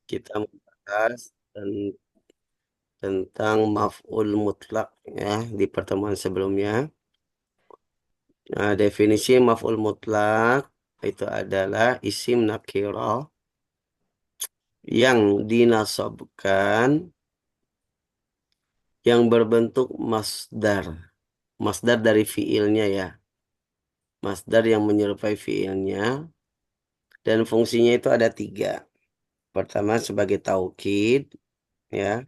Kita membahas tentang maf'ul mutlak ya di pertemuan sebelumnya. Nah, definisi maf'ul mutlak itu adalah isim nakirah yang dinasabkan yang berbentuk masdar. Masdar dari fiilnya ya. Masdar yang menyerupai fiilnya dan fungsinya itu ada 3. Pertama sebagai taukid ya.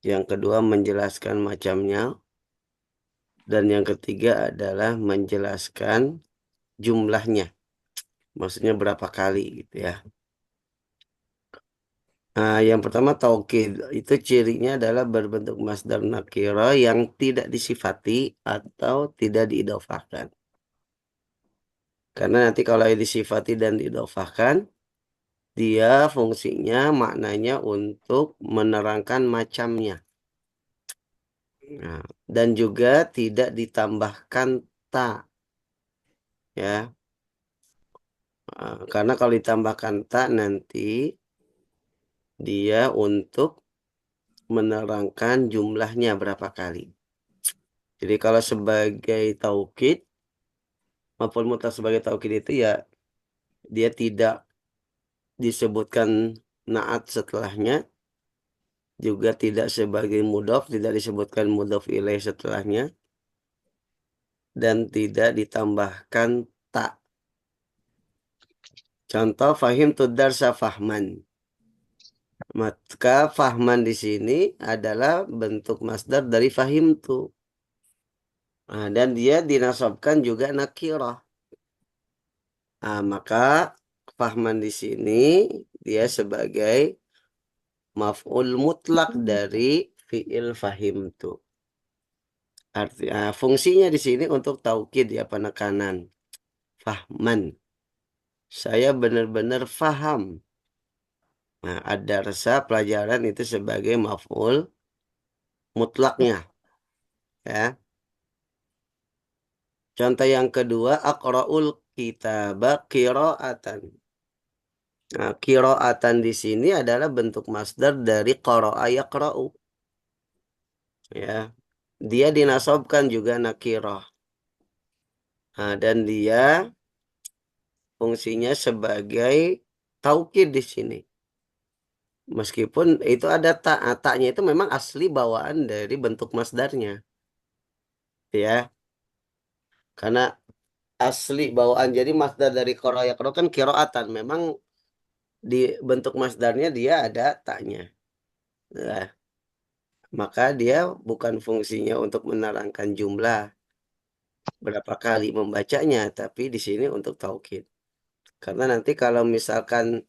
Yang kedua menjelaskan macamnya. Dan yang ketiga adalah menjelaskan jumlahnya. Maksudnya berapa kali gitu ya. Nah, yang pertama taukid itu cirinya adalah berbentuk masdar nakira yang tidak disifati atau tidak diidofahkan. Karena nanti kalau disifati dan diidofahkan, dia fungsinya maknanya untuk menerangkan macamnya. Nah, dan juga tidak ditambahkan ta ya. Karena kalau ditambahkan ta nanti dia untuk menerangkan jumlahnya berapa kali. Jadi kalau sebagai taukid, maf'ul mutlak sebagai taukid itu ya dia tidak disebutkan naat setelahnya, juga tidak sebagai mudhof, tidak disebutkan mudhof ilaih setelahnya, dan tidak ditambahkan tak. Contoh fahim tudarsa fahman. Maka fahman di sini adalah bentuk masdar dari fahim tu. Nah, dan dia dinasabkan juga nakirah. Nah, maka fahman di sini dia sebagai maf'ul mutlak dari fi'il fahim tu. Artinya fungsinya di sini untuk taukid ya penekanan. Fahman. Saya benar-benar faham. Nah, ada rasa pelajaran itu sebagai maf'ul mutlaknya. Ya. Contoh yang kedua, aqra'ul kitaba qira'atan. Nah, qira'atan di sini adalah bentuk masdar dari qara'a yaqra'u. Ya. Dia dinasabkan juga nakirah. Nah, dan dia fungsinya sebagai taukid di sini. Meskipun itu ada tak, taknya itu memang asli bawaan dari bentuk masdarnya. Ya, karena asli bawaan jadi masdar dari qara'a yaqra'u kan qira'atan. Memang di bentuk masdarnya dia ada taknya. Nah, maka dia bukan fungsinya untuk menerangkan jumlah berapa kali membacanya, tapi di sini untuk taukid. Karena nanti kalau misalkan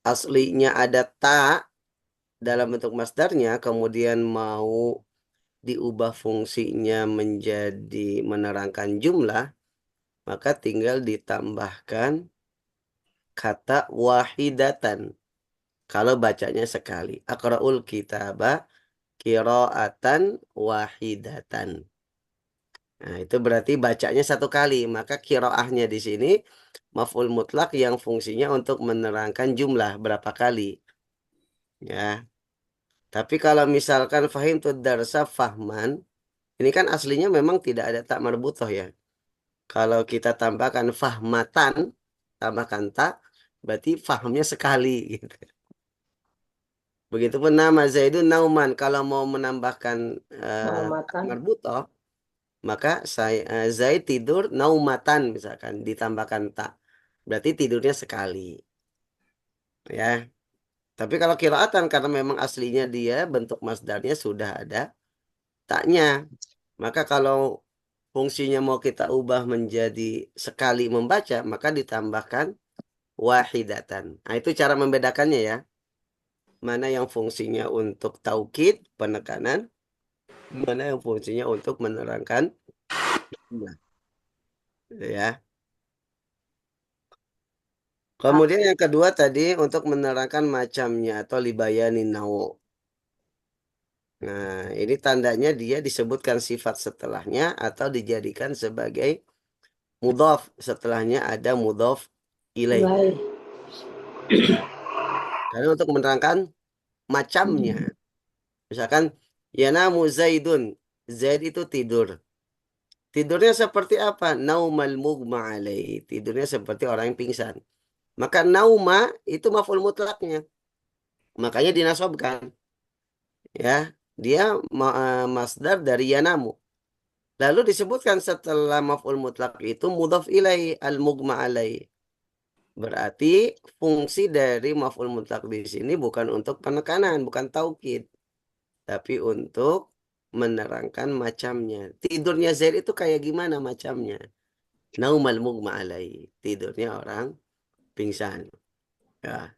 aslinya ada ta dalam bentuk masdarnya, kemudian mau diubah fungsinya menjadi menerangkan jumlah, maka tinggal ditambahkan kata wahidatan. Kalau bacanya sekali. Aqra'ul kitaba qira'atan wahidatan. Nah, itu berarti bacanya satu kali. Maka kiroahnya di sini maf'ul mutlak yang fungsinya untuk menerangkan jumlah berapa kali. Ya. Tapi kalau misalkan fahim tu darsa fahman, ini kan aslinya memang tidak ada tak marbutoh ya. Kalau kita tambahkan fahmatan, tambahkan tak, berarti fahamnya sekali gitu. Begitupun nama Zaidun Nauman, kalau mau menambahkan tak Naumatan. marbutoh, maka Zaid tidur naumatan misalkan ditambahkan tak. Berarti tidurnya sekali. Ya. Tapi kalau kiraatan karena memang aslinya dia bentuk masdarnya sudah ada taknya. Maka kalau fungsinya mau kita ubah menjadi sekali membaca, maka ditambahkan wahidatan. Nah, itu cara membedakannya ya. Mana yang fungsinya untuk taukid, penekanan, mana yang fungsinya untuk menerangkan jumlah. Ya. Kemudian yang kedua tadi untuk menerangkan macamnya atau libayani nau. Nah, ini tandanya dia disebutkan sifat setelahnya atau dijadikan sebagai mudhaf. Setelahnya ada mudhaf ilaih. Baik. Karena untuk menerangkan macamnya. Misalkan yanamu Zaidun. Zaid itu tidur. Tidurnya seperti apa? Naumal mugma alaih. Tidurnya seperti orang yang pingsan. Maka nauma itu maf'ul mutlaknya. Makanya dinasobkan. Ya, dia masdar dari yanamu. Lalu disebutkan setelah maf'ul mutlak itu mudhaf ilai al-mugma alaih. Berarti fungsi dari maf'ul mutlak di sini bukan untuk penekanan, bukan taukid, tapi untuk menerangkan macamnya. Tidurnya Zaid itu kayak gimana macamnya? Naumal mugma alai. Tidurnya orang pingsan. Ya.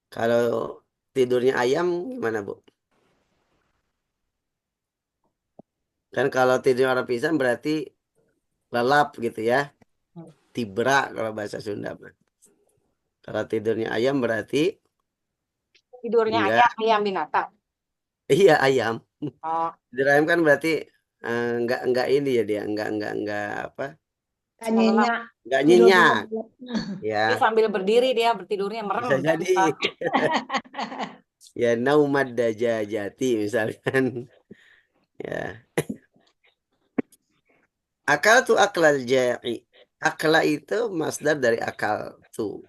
Kalau tidurnya ayam gimana, Bu? Kan kalau tidurnya orang pingsan berarti lelap gitu ya. Tibra kalau bahasa Sunda, Pak. Kalau tidurnya ayam berarti Tidurnya enggak. ayam, ayam binatang. Iya, ayam. Oh, Tidur ayam kan berarti enggak ini ya dia, enggak apa? ngelelap. Nyenyak, Enggak tidur nyenyak. lelap. Dia Ya, sambil berdiri dia bertidurnya merem bisa kan. jadi. Ya naumad dajajati misalkan. Ya. Akal tuh aklal ja'i. Akla itu masdar dari akal tuh.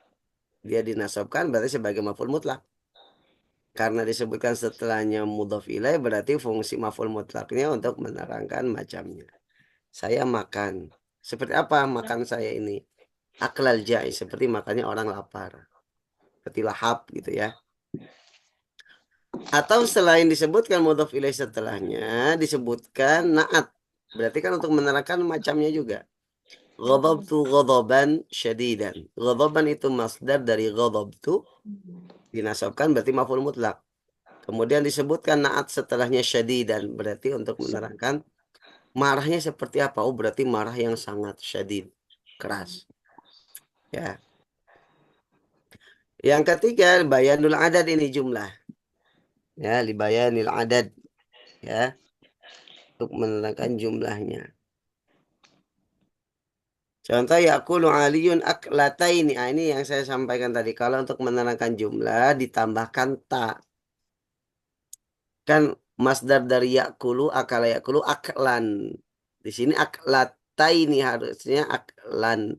Dia dinasobkan berarti sebagai maf'ul mutlak. Karena disebutkan setelahnya mudhof ilaih berarti fungsi maf'ul mutlaknya untuk menerangkan macamnya. Saya makan. Seperti apa makan saya ini? Aklal ja'i seperti makannya orang lapar. Seperti lahap gitu ya. Atau selain disebutkan mudhof ilaih setelahnya disebutkan naat. Berarti kan untuk menerangkan macamnya juga. Ghadabtu ghadaban syadidan. Ghadaban itu masdar dari ghadabtu dinasabkan berarti maf'ul mutlak. Kemudian disebutkan naat setelahnya syadidan berarti untuk menerangkan marahnya seperti apa? Oh, berarti marah yang sangat syadid, keras. Ya. Yang ketiga bayanul adad ini jumlah. Ya, libayanil adad ya, untuk menerangkan jumlahnya. Contoh yaqulu aliyun aklataini. Ah, ini yang saya sampaikan tadi. Kalau untuk menerangkan jumlah ditambahkan ta. Kan masdar dari yakulu akala yakulu aklan. Di sini aklataini harusnya aklan.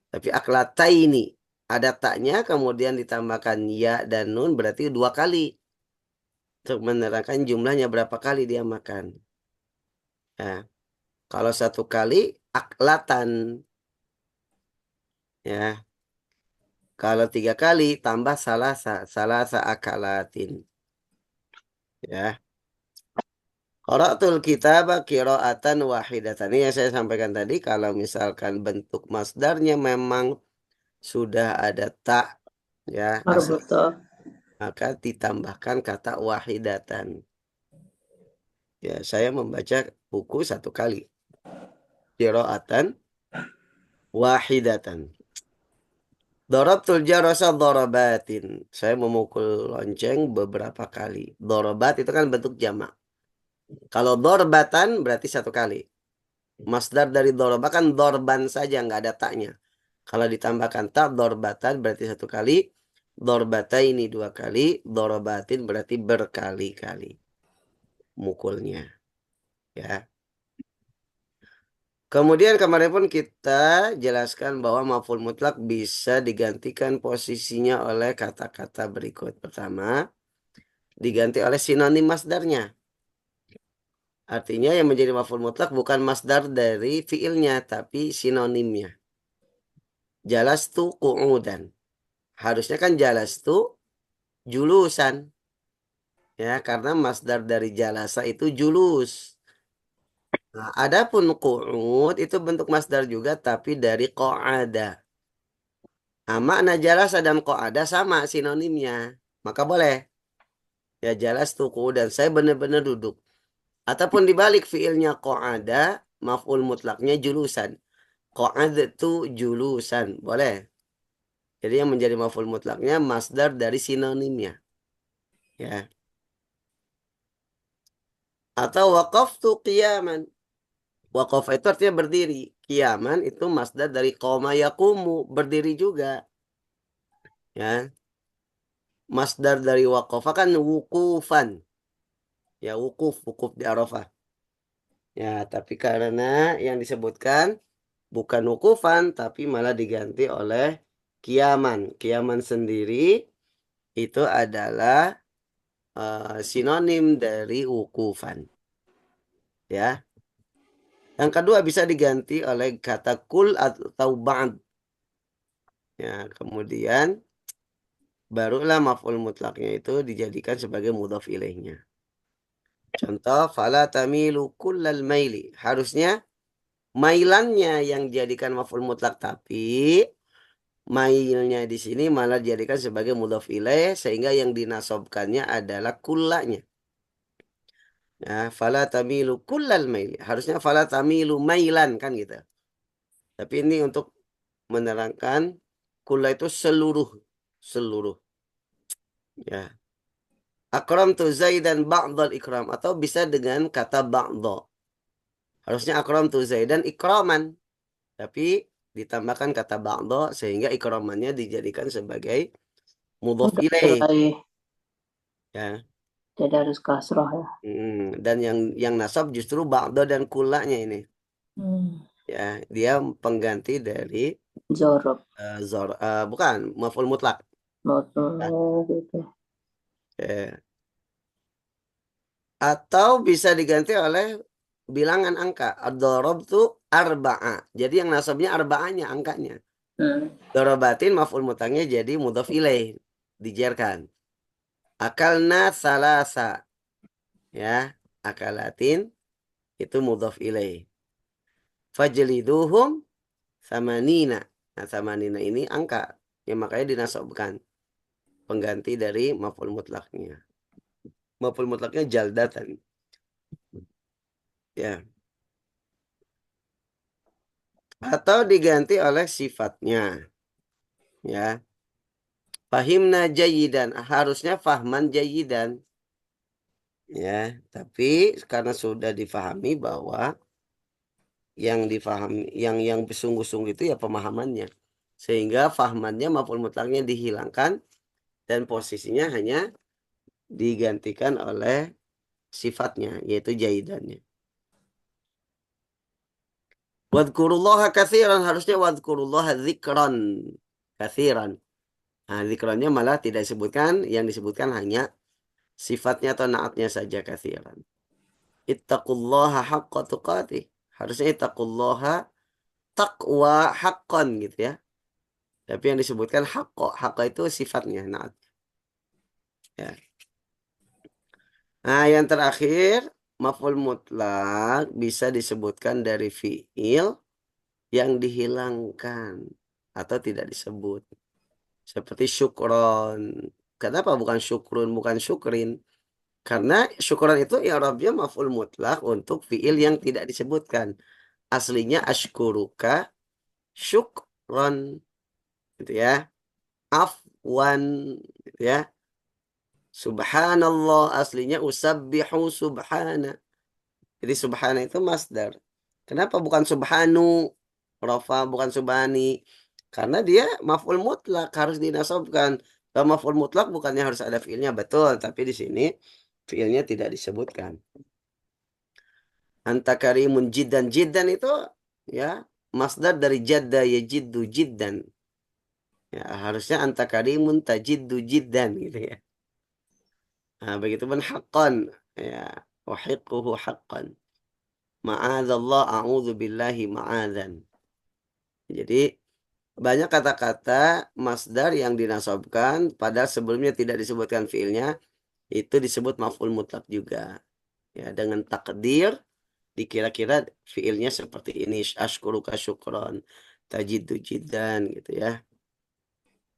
Tapi aklataini ada taknya kemudian ditambahkan ya dan nun berarti dua kali. Untuk menerangkan jumlahnya berapa kali dia makan. Nah, kalau satu kali aklatan ya. Kalau tiga kali tambah salasa akalatin. Ya. Qara'tul kitaba qira'atan wahidatan. Ini yang saya sampaikan tadi. Kalau misalkan bentuk masdarnya memang sudah ada tak ya asal, Marbuto. maka ditambahkan kata wahidatan. Ya, saya membaca buku satu kali. Qira'atan wahidatan. Darabtul jarasa darabatin. Saya memukul lonceng beberapa kali. Darabat itu kan bentuk jamak. Kalau dorbatan berarti satu kali. Masdar dari doroba kan dorban saja, nggak ada taknya. Kalau ditambahkan tak dorbatan berarti satu kali. Dorbata ini dua kali. Dorobatin berarti berkali-kali. Mukulnya. Ya. Kemudian kemarin pun kita jelaskan bahwa maf'ul mutlak bisa digantikan posisinya oleh kata-kata berikut. Pertama, diganti oleh sinonim masdarnya. Artinya yang menjadi maf'ul mutlak bukan masdar dari fiilnya, tapi sinonimnya. Jalastu qu'udan. Harusnya kan jalastu julusan. Ya, karena masdar dari jalasa itu julus. Nah, adapun qu'ud itu bentuk masdar juga tapi dari qa'ada. Nah, makna jalasa dan qa'ada sama sinonimnya. Maka boleh. Ya jalastu qu'udan. Saya benar-benar duduk. Ataupun dibalik fiilnya qa'ada, maf'ul mutlaknya julusan. Qa'adtu julusan. Boleh. Jadi yang menjadi maf'ul mutlaknya masdar dari sinonimnya. Ya. Atau waqaftu qiyaman. Waqaf itu artinya berdiri. Qiyaman itu masdar dari qoma yaqumu, berdiri juga. Ya. Masdar dari waqafa kan wukufan. Ya, wukuf di Arafah. Ya, tapi karena yang disebutkan bukan wukufan, tapi malah diganti oleh kiaman. Kiaman sendiri itu adalah sinonim dari wukufan. Ya. Yang kedua bisa diganti oleh kata kul atau ba'd. Ya, kemudian barulah maf'ul mutlaknya itu dijadikan sebagai mudhaf ilaihnya. Contoh, fala tamilu kullal maili. Harusnya mailannya yang dijadikan maf'ul mutlak, tapi mailnya di sini malah dijadikan sebagai mudhaf ilaih sehingga yang dinasobkannya adalah kullanya. Nah, fala tamilu kullal maili. Harusnya fala tamilu mailan kan gitu. Tapi ini untuk menerangkan kulla itu seluruh seluruh ya. Akram tu Zaidan ba'dal ikram atau bisa dengan kata ba'dha. Harusnya akram tu Zaidan ikraman, tapi ditambahkan kata ba'dha sehingga ikramannya dijadikan sebagai mudhaf Udah ilaih mulai ya. jadi harus kasroh ya. Dan yang nasab justru ba'dha dan kullanya ini Hmm. ya, dia pengganti dari Jorok. bukan maf'ul mutlak ya. Gitu. Ya. Atau bisa diganti oleh bilangan angka. Ad-darabtu arba'a. Jadi yang nasabnya arba'anya angkanya. Hmm. Dorobatin maf'ul mutlaknya jadi mudhaf ilaih. Dijerkan. Akalna salasa. Ya. Akalatin itu mudhaf ilaih. Fajliduhum samanina. Nah, samanina ini angka. Yang makanya dinasabkan. Pengganti dari maf'ul mutlaknya. Maf'ul mutlaknya jaldatan. Ya. Atau diganti oleh sifatnya. Ya. Fahimna jayidan. Harusnya fahman jayidan. Ya, tapi karena sudah difahami bahwa yang difahami yang sungguh-sungguh itu ya pemahamannya. Sehingga fahmannya maupun mutlaknya dihilangkan dan posisinya hanya digantikan oleh sifatnya yaitu jayidannya. Wadkurullaha katsiran harusnya wadkurullaha dzikran katsiran. Nah, dzikrannya malah tidak disebutkan, yang disebutkan hanya sifatnya atau naatnya saja katsiran. Ittaqullaha haqqa tuqatih. Harusnya ittaqullaha taqwa haqqan gitu ya. Tapi yang disebutkan haqqo. Haqqo itu sifatnya, naat. Ya. Nah, yang terakhir, maf'ul mutlak bisa disebutkan dari fi'il yang dihilangkan atau tidak disebut. Seperti syukron. Kenapa bukan syukrun, bukan syukrin? Karena syukron itu i'rabnya maf'ul mutlak untuk fi'il yang tidak disebutkan. Aslinya ashkuruka syukron gitu ya. Afwan gitu ya. Subhanallah aslinya usabbihu subhana. Jadi subhana itu masdar. Kenapa bukan subhanu? Rafa bukan subhani. Karena dia maf'ul mutlak harus dinasabkan. Kalau maf'ul mutlak bukannya harus ada fiilnya betul, tapi di sini fiilnya tidak disebutkan. Anta karimun jiddan. Jiddan itu ya masdar dari jadda yajiddu jiddan. Ya, harusnya anta karimun tajiddu jiddan gitu ya. Nah, begitu pun haqqan ya, uhiqquhu haqqan. Ma'adzallah a'udzu billahi ma'adzan. Jadi banyak kata-kata masdar yang dinasabkan padahal sebelumnya tidak disebutkan fiilnya itu disebut maf'ul mutlak juga. Ya, dengan takdir dikira-kira fiilnya seperti ini ashkuruka syukron tajiddu jiddan gitu ya.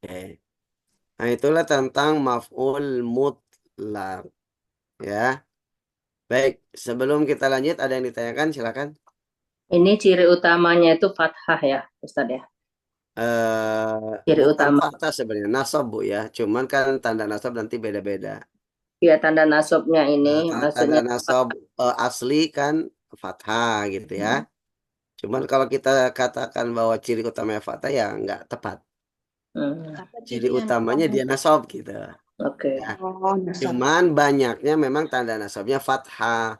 Oke. Nah, itulah tentang maf'ul mutlak ya. Baik, sebelum kita lanjut ada yang ditanyakan silakan. Ini ciri utamanya itu fathah ya, Ustadz ya. Ciri Bukan utama. fathah sebenarnya nasab Bu ya. Cuman kan tanda nasab nanti beda-beda. Ya, tanda nasabnya ini Tanda maksudnya. nasab asli kan fathah gitu ya. Cuman kalau kita katakan bahwa ciri utamanya fathah ya nggak tepat. Hmm. Apa Ciri cirinya utamanya nasab? dia nasab gitu. Oke. Ya. Oh, nasab. Cuman banyaknya memang tanda nasabnya fathah.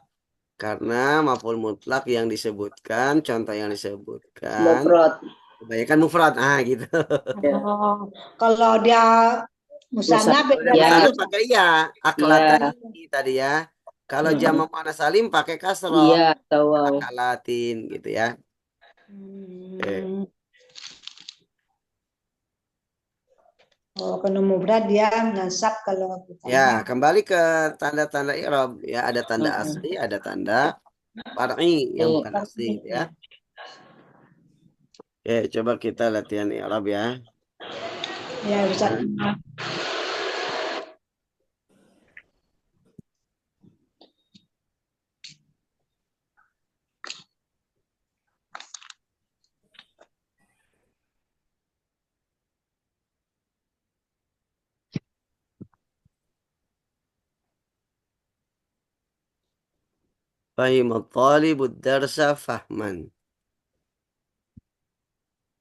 Karena maf'ul mutlak yang disebutkan, contoh yang disebutkan, Mufrad. kebanyakan mufrad. Ah, gitu. Oh, kalau dia Musa. musana beda Ya. Musana lagi. pakai ya, Iya. aklatani tadi ya. Kalau jamak muannats salim pakai kasroh, Iya, atau wow. akalatin gitu ya. Eh, Hmm. Oh, kalau mufrad dia nasab, kalau Ya, fathah. kembali ke tanda-tanda i'rab ya, ada tanda asli, ada tanda far'i yang bukan asli gitu ya. Oke, coba kita latihan i'rab ya. Ya, Ustaz. Nah, fahimat talibud darsa fahman.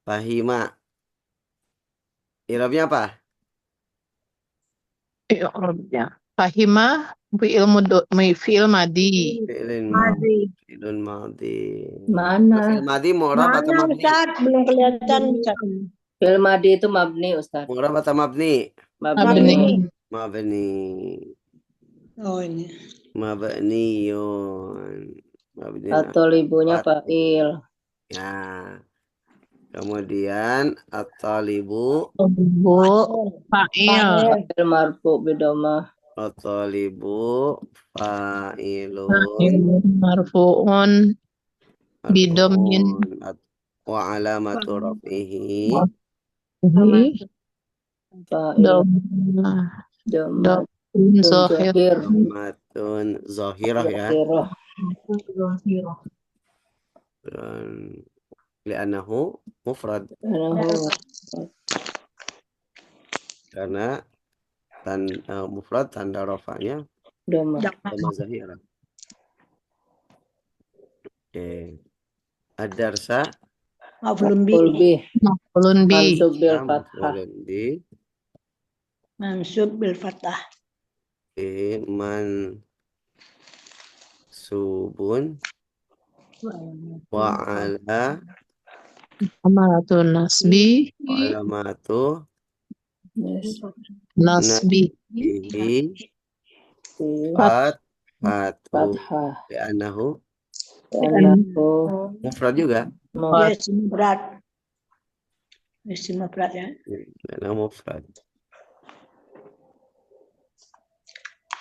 Fahima. I'rabnya apa? I'rabnya. Fahimah fi'il madi. Fi'lin Madi. fi'lun madhi. Mana? Fi'il madhi mu'rab atau Mana mabni? Ustaz? Belum kelihatan Ustaz. Fi'il madi itu mabni, Ustaz. Mu'rab atau mabni? Mabni. Mabni. Mabni. Oh, ini. Mabniyun. Mabni Atau ibunya fa'il. Ya. Kemudian at-talibu Bu, fa'il. Fa'il marfu bidomah. at-talibu fa'ilun Fa'il marfu'un bidomin. marfu'un wa alamatu raf'ihi Fa'il. Fa'il Domah. domah Zohir. zahir. alamatun zahirah ya. Zahirah. Dan li'annahu mufrad karena mufrad tanda rafa'nya domah. sama zahirah. Oke. Ad-darsa Maf'ulun bi. Maf'ul bih. Maf'ulun bi. Mansub bil fathah. maf'ulun bi Mansub bil fathah. mansubun wa ala Amatun nasbi. wa alamatu Nasbi. nasbihi Fat- fathatu Fathah. li'annahu Li'annahu mufrad juga. Ya, isim mufrad. Isim mufrad ya. Li'annahu mufrad.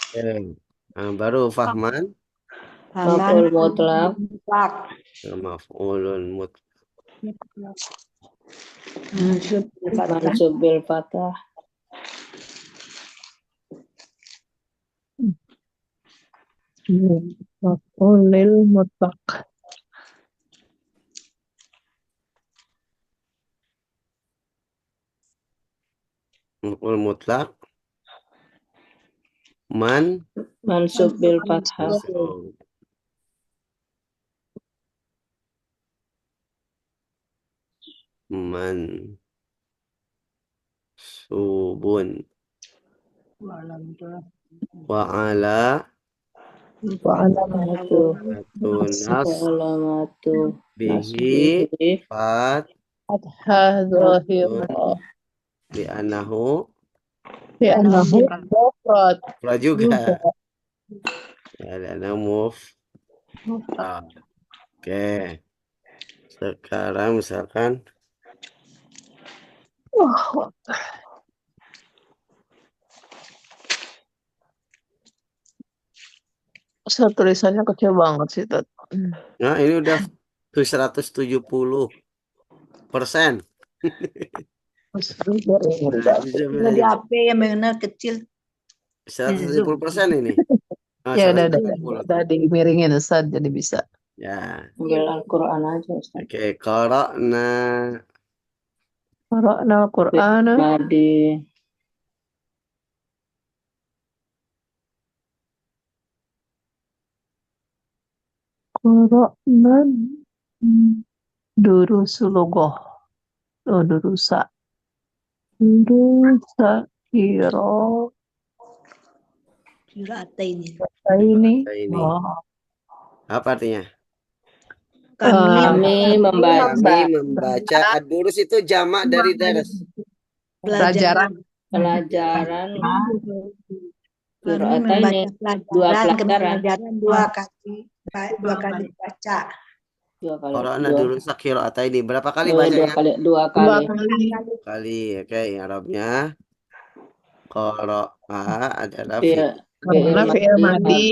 Oke. Nah, baru fahman Maf'ul mutlak. Mutlak. maf'ulun Mansub bil fathah. Mansub bil fathah. Maf'ulil mutlaq. maf'ul mutlak man Mansub bil fathah. mansub. Mansubun wa ala Wa Alamatu. tunas Alamatu. bihi Nasbihi. fat fathah zahir. li'annahu Li'annahu mufrad. mufrad juga. Ya, li'annahu mufrad. Oke. Sekarang misalkan Saya tulisannya kecil banget sih, Tat. nah ini udah 170%. Nah, Kalau di HP yang benar kecil. 170% ini. Oh, Ya udah 170. dimiringin Ustaz jadi bisa. Ya. Ambil Al-Quran aja, Ustaz. Oke, qara'na Qara'na al-Qur'ana Madi. qara'na durusul lughah. Oh, durusa. Durusa kira Qira'ataini. Ini. Ini. Oh. Apa artinya? Kami Kami membaca Kami membaca. Ad-durus itu jamak dari daras. pelajaran. pelajaran Kami Qira'ataini, membaca dua pelajaran pelajaran, dua kali baca. dua kali, Qara'na dua, durusa qira'ataini. Berapa kali dua bacanya? kali, Dua kali. Kali. Oke, Arabnya. Qara'a adalah fi'il Karena fi'il madi.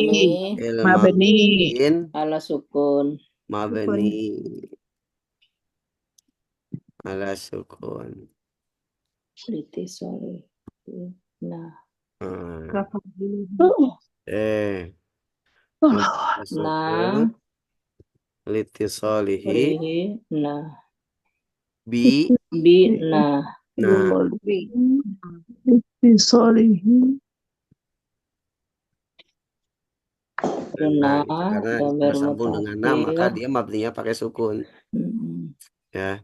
fi'il Mabni. madin ala sukun. mabni ala sukun. Sorry. Nah, Hmm. Oh. Ala sukun. Litisolihi rihi, nah, bi. nah, Nah, Solihin. nah, nah, karena dhamir bersambung dengan na, maka mutakhir. dia mabninya pakai sukun. Ya.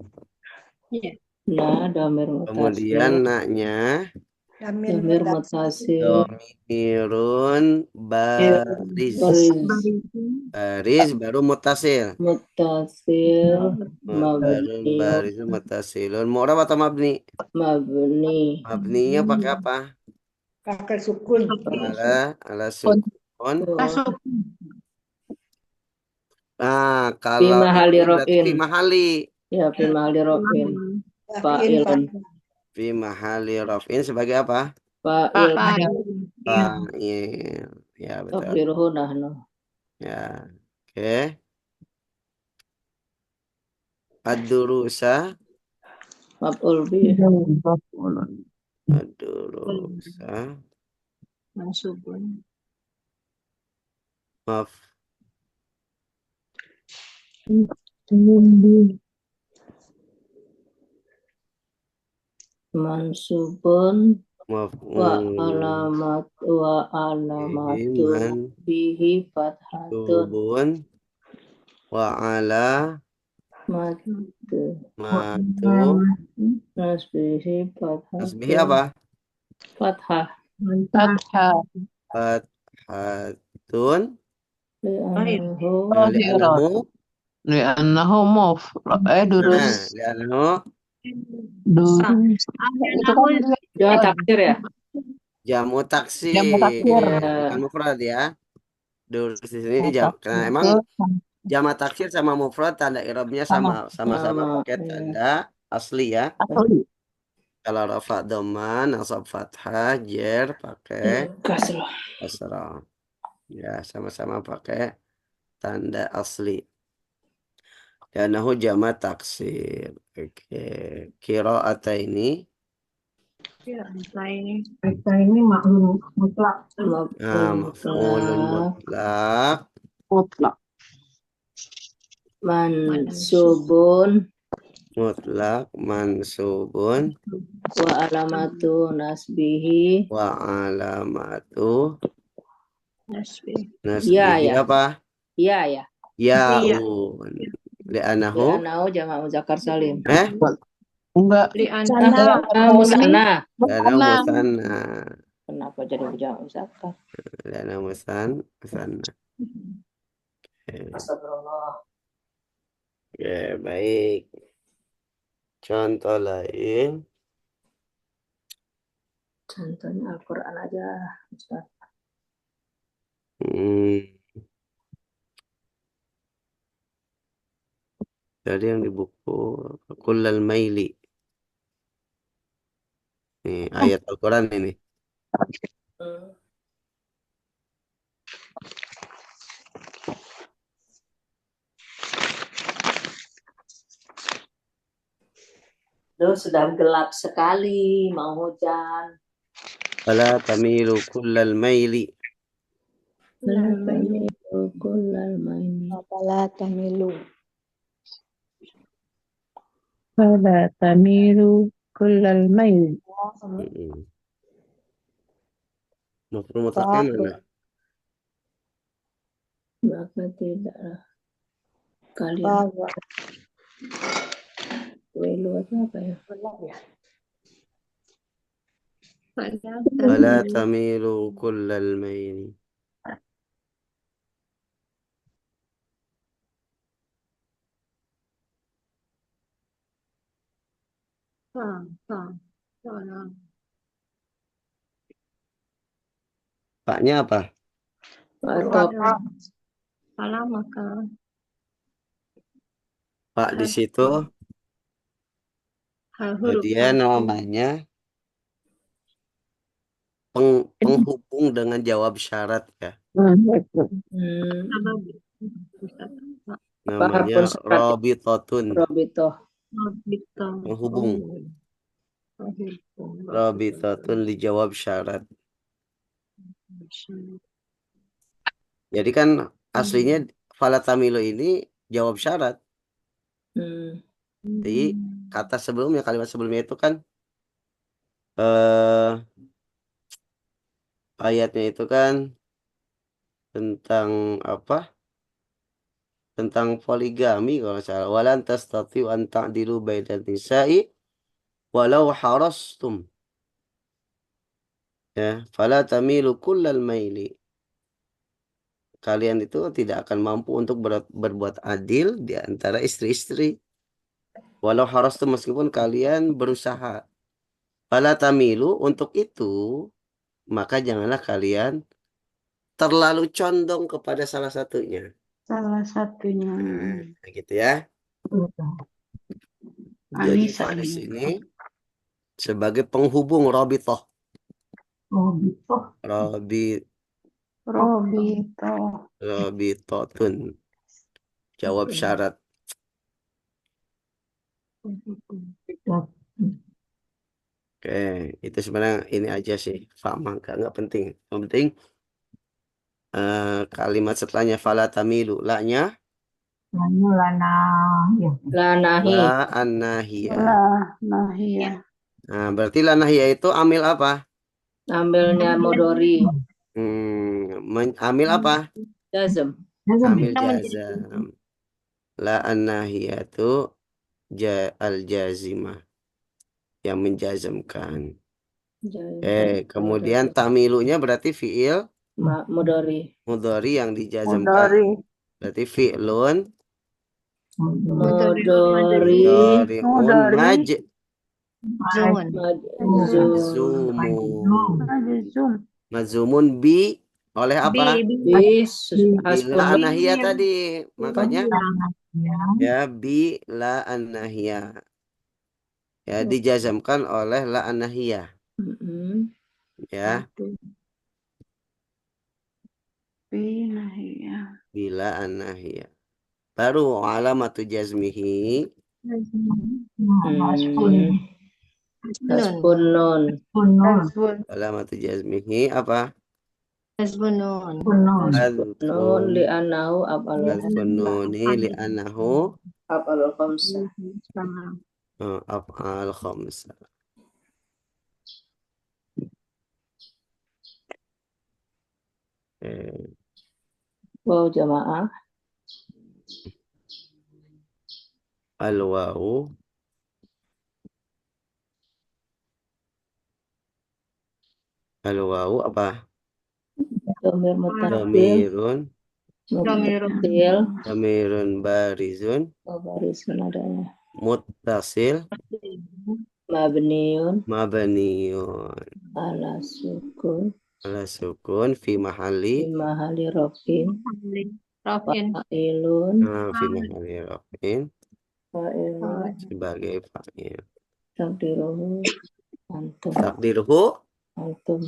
Nah, dhamir Kemudian mutakhir. naknya Dhamir mutasil. domirun baris. Baris baru mutasil. Mutasil. Barun Mabni. baris mutasilun. Mu'rab atau mabni? Mabni. Mabninya pakai apa? Pakai sukun. Ala sukun. Nah, Fi kalau mahali ini berarti rof'in. fi mahali. Ya, fi mahali rof'in. Fa'ilun. Fi mahali raf'in sebagai apa? Fa'il. Fa'il. Ya, betul. Takdiruhu nahnu. Ya. Oke. Ad-durusa. Maf'ul bih. Ad-durusa. Mansubun. Maf. Mansubun wa Maf'ul. alamatu bihi fathatun. Subun. Wa ala. Matu. Nasbihi Tasbih fathatun. apa? Fathah. Fathatun. Li'annahu. Li'anahu. Li'annahu durus. Li'anahu. Durus. Itu kan Jangan takdir ya. Jamu taksir. Jamu taksir. Bukan mufrad ya. Durus di sini karena emang jamak taksir sama mufrad tanda i'rabnya sama-sama pakai tanda asli ya. Asli. Kalau rafa dhamma, nasab fathah, jer pakai kasrah. Ya, sama-sama pakai tanda asli. Yanahu jamak taksir. Oke. Qira'ataini. Ini maklum mutlak. Maf'ulun mutlak. Mansubun Mutlak mansubun. wa alamatu nasbihi. Wa alamatu nasbihi Ya. apa? Ya. Yaun. Li'anahu. Li'anahu jamak muzakkar salim. Enggak. Musanna. Li'anahu musanna. Kenapa jadi jamak muzakkar? Li'anahu musanna. Astagfirullah. Oke, baik. Contoh lain. Contohnya Al-Quran aja, Ustaz. Tadi yang di buku Kullal Maili. Nih, ayat Al-Quran ini. Duh, sudah gelap sekali, mau hujan. Fala tamilu kullal maili. Fala tamilu. Fala tamilu kullal mail. Maf'ul mutlaknya mana? Maka tidaklah kalian. Luasnya apa ya? Fala tamilu kullal maili. Paknya apa? Atau Pak di situ dia namanya penghubung dengan jawab syarat ya. apa Namanya harfun syarat ya? Robitotun, Robitoh. penghubung. Robitotun dijawab syarat. Jadi kan aslinya falatamilu ini jawab syarat. Jadi kata sebelumnya, kalimat sebelumnya itu kan ayatnya itu kan tentang apa? Tentang poligami kalau nggak salah. Walan tastatiu an ta'dilu bainan nisa'i walau harastum. Ya, fala tamilu kullal maili. Kalian itu tidak akan mampu untuk berbuat adil di antara istri-istri. Walau harastum, meskipun kalian berusaha. Fala tamilu, untuk itu maka janganlah kalian terlalu condong kepada salah satunya. Salah satunya. Nah, gitu ya. Jadi Anissa di ini. sini sebagai penghubung robitoh. Robito. Robitotun. Jawab syarat. Oke, itu sebenarnya ini aja sih. Faham, nggak penting. Yang penting kalimat setelahnya fala tamilu. La-nya Lanahi. la an-nahiyah. Nahia. Nah, berarti la nahiyah itu amil apa? Ambilnya Modori. Amil apa? Jazm. Amil jazam. La an-nahiyah itu al-jazimah, yang menjazamkan. Kemudian tamilunya berarti fiil Modori. mudhari yang dijazamkan. Berarti fi'lun Modori. mudhari'un majzumun bi oleh apa? Bis. Bila an-nahiyah tadi. Makanya ya bila an-nahiyah. Ya dijazamkan oleh la an-nahiyah. Ya. Bila an-nahiyah. Baru alamatu jazmihi. Hasbun nun. Alamatu jazmihi apa? Hasbun nun li'annahu Hazfun nuni li'annahu af'alul khamsa. af'al khamsa. Wow jamaah. Al-wawu apa? Dhamir mutasil. Dhamirun barizun. Barizun adanya. Muttasil. Mabniun. Ala sukun fi mahali rafin. Fa'ilun. fi mahali rafin Fa'ilun. sebagai fa'il. Takdiruhu antum.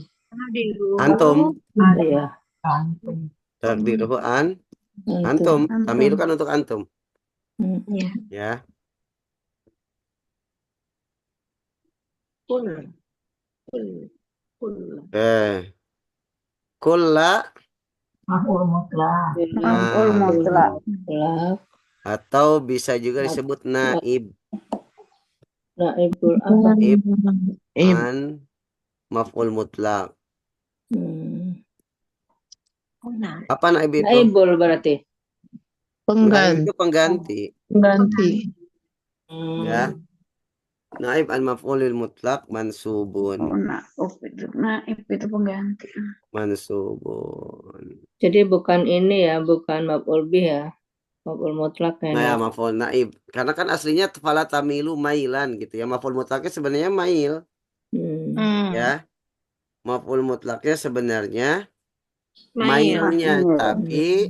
Antum. Iya. Takdiruhu antum. Tamilu kan untuk antum. Ya. Kulla atau bisa juga disebut naib. Naibul Naib an maf'ul mutlaq. Apa naib itu? Naibul berarti. Naib itu pengganti. Ya. Naib al-maf'ulil mutlaq mansubun. Naib itu pengganti. Mansubun. Jadi bukan ini ya, bukan maf'ul bih ya. Maf'ul mutlak Nah ya enak. maf'ul naib. Karena kan aslinya fala tamilu mailan gitu ya. Maf'ul mutlaknya sebenarnya mail ya. Maf'ul mutlaknya sebenarnya mailnya, Mail. tapi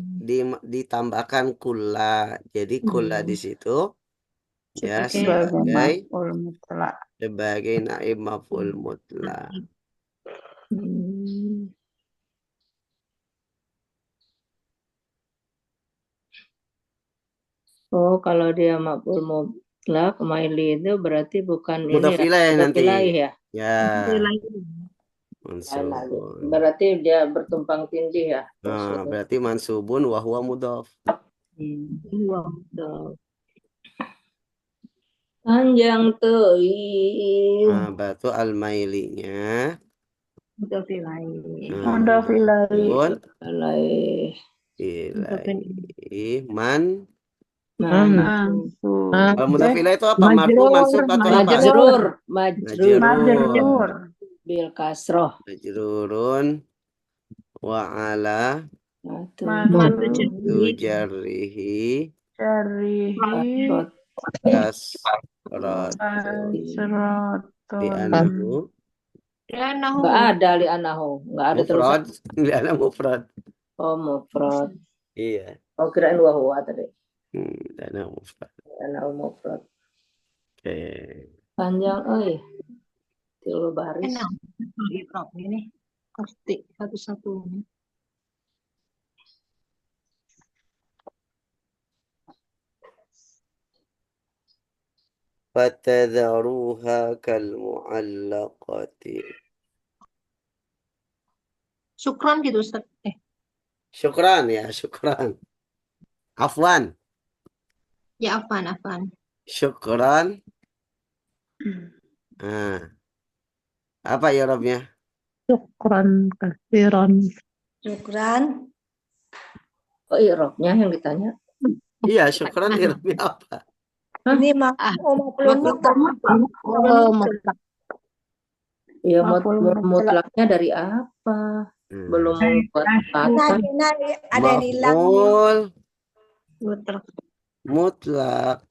ditambahkan kulla. Jadi kulla di situ ya Sebagai sebagai maf'ul mutlak. naib maf'ul mutlak. Hmm. Oh, kalau dia maf'ul mutlak, maili itu berarti bukan ini Mudhaf ya, ilaih mudhaf nanti. ilaih ya. Ya. Lain lagi. Mansubun. Berarti dia bertumpang tindih ya. Nah, berarti mansubun wa huwa mudhaf. Panjang tuh. Nah, batu al-mailinya. Mudhaf ilaih. Nah, Mudhaf ilaih. mudhafun Alaih. ilaihi man. Mansub. Kalau mudhaf ilaih itu apa? Marfu, mansub atau apa? Majrur. Majrur. Bil kasroh. Majrurun wa ala tujarrihi Syarihi kasratu li'annahu Nggak ada li'anahu. Nggak ada terus. mufrad. Li'annahu mufrad. Oh, mufrad. Iya. Oh, kirain wa huwa tadi. Li'annahu mufrad. Li'anahu mufrad. Oke. Panjang, tilu baris. Ini pasti satu-satu. Fatadharuha kalmu'allaqati. Syukran gitu Ustaz. Syukran ya, syukran. Afwan. Ya afan. Syukran. Nah. Apa ya Robnya? Syukran kasiran. Syukran. Oh, i'rabnya yang ditanya. Iya, syukran Robnya apa? Ini maf'ul mutlak. Ya, Maf'ul mutlak. mutlaknya dari apa? Belum buat kata. Ada yang hilang. Maf'ul Mutlak. mutlak.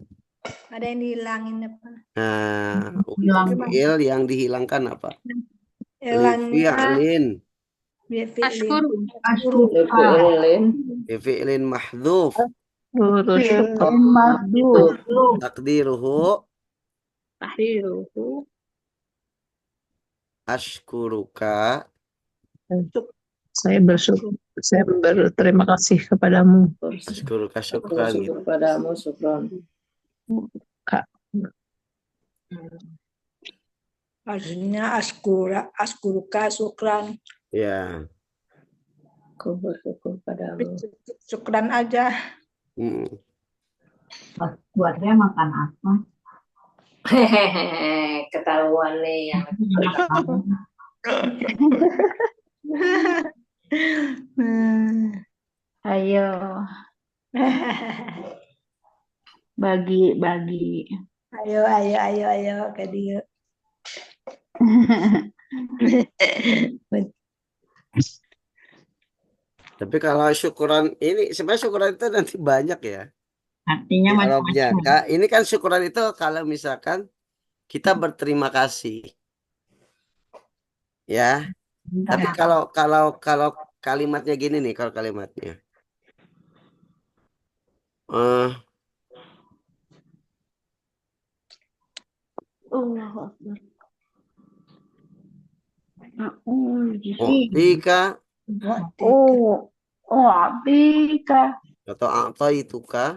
Ada yang dihilangin apa? Nah, untuk fi'il yang dihilangkan apa? Hilangnya Fi'ilin mahdhuf. Syukran mahdhuf. Takdiruhu ashkuruka. Saya berterima kasih kepadamu. Ashkuruka Syukur syukran gitu. padamu, syukran. Maksudnya askuruka syukran. Ya. Aku bersyukur padamu. Syukran aja. Buatnya makan apa? Hehehe, ketahuan nih yang Ayo. Bagi. Ayo ke dia. Tapi kalau syukuran ini sebenarnya syukuran itu nanti banyak ya. Artinya Di macam-macam. Arabnya. Kak, ini kan syukuran itu kalau misalkan kita berterima kasih. Ya. Tapi kalau kalimatnya gini nih, kalau kalimatnya. Tika Abika. atau a'taituka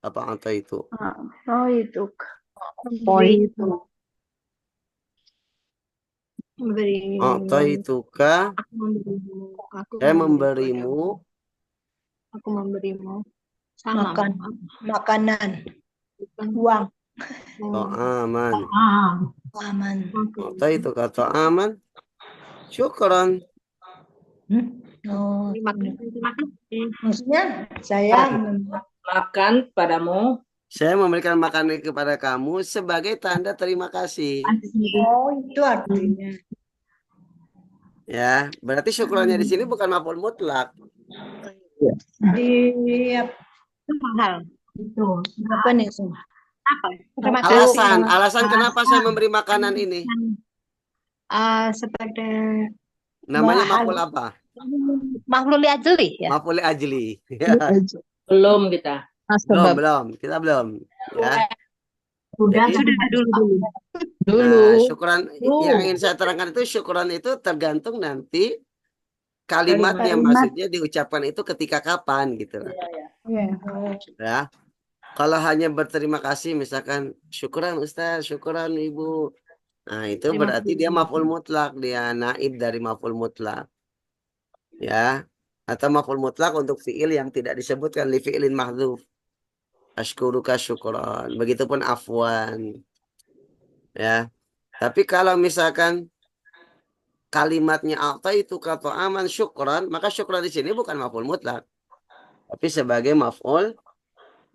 apa itu? A'taituka saya memberimu. Aku memberimu makanan, uang. Ta'aman. Aman. A'taituka ta'aman. Syukran. Maksudnya saya makan padamu. Saya memberikan makanan kepada kamu sebagai tanda terima kasih. Oh, itu artinya. Ya, berarti syukurannya di sini bukan maf'ul mutlak. Di Itu mahal. Itu. apa nih? Apa? Terima kasih. Alasan kenapa saya memberi makanan ini? Sebagai Namanya mahal. maf'ul apa? Makhluk ajli ya. Maf'ul ajli. Ya, Belum kita. Sebab kita belum. Ya. Udah. Jadi, Sudah dulu. nah, syukuran yang ingin saya terangkan itu syukuran itu tergantung nanti kalimatnya, maksudnya diucapkan itu ketika kapan gitu lah. Iya. Ya. Kalau hanya berterima kasih misalkan syukuran Ustaz, syukuran Ibu. Nah, itu berarti dia maf'ul mutlak, dia naib dari maf'ul mutlak. Ya. Atau maf'ul mutlak untuk fi'il yang tidak disebutkan li fi'ilin mahdzuf. Ashkuruka syukran. Begitupun afwan. Ya. Tapi kalau misalkan kalimatnya itu kata aman syukran, maka syukran di sini bukan maf'ul mutlak, tapi sebagai maf'ul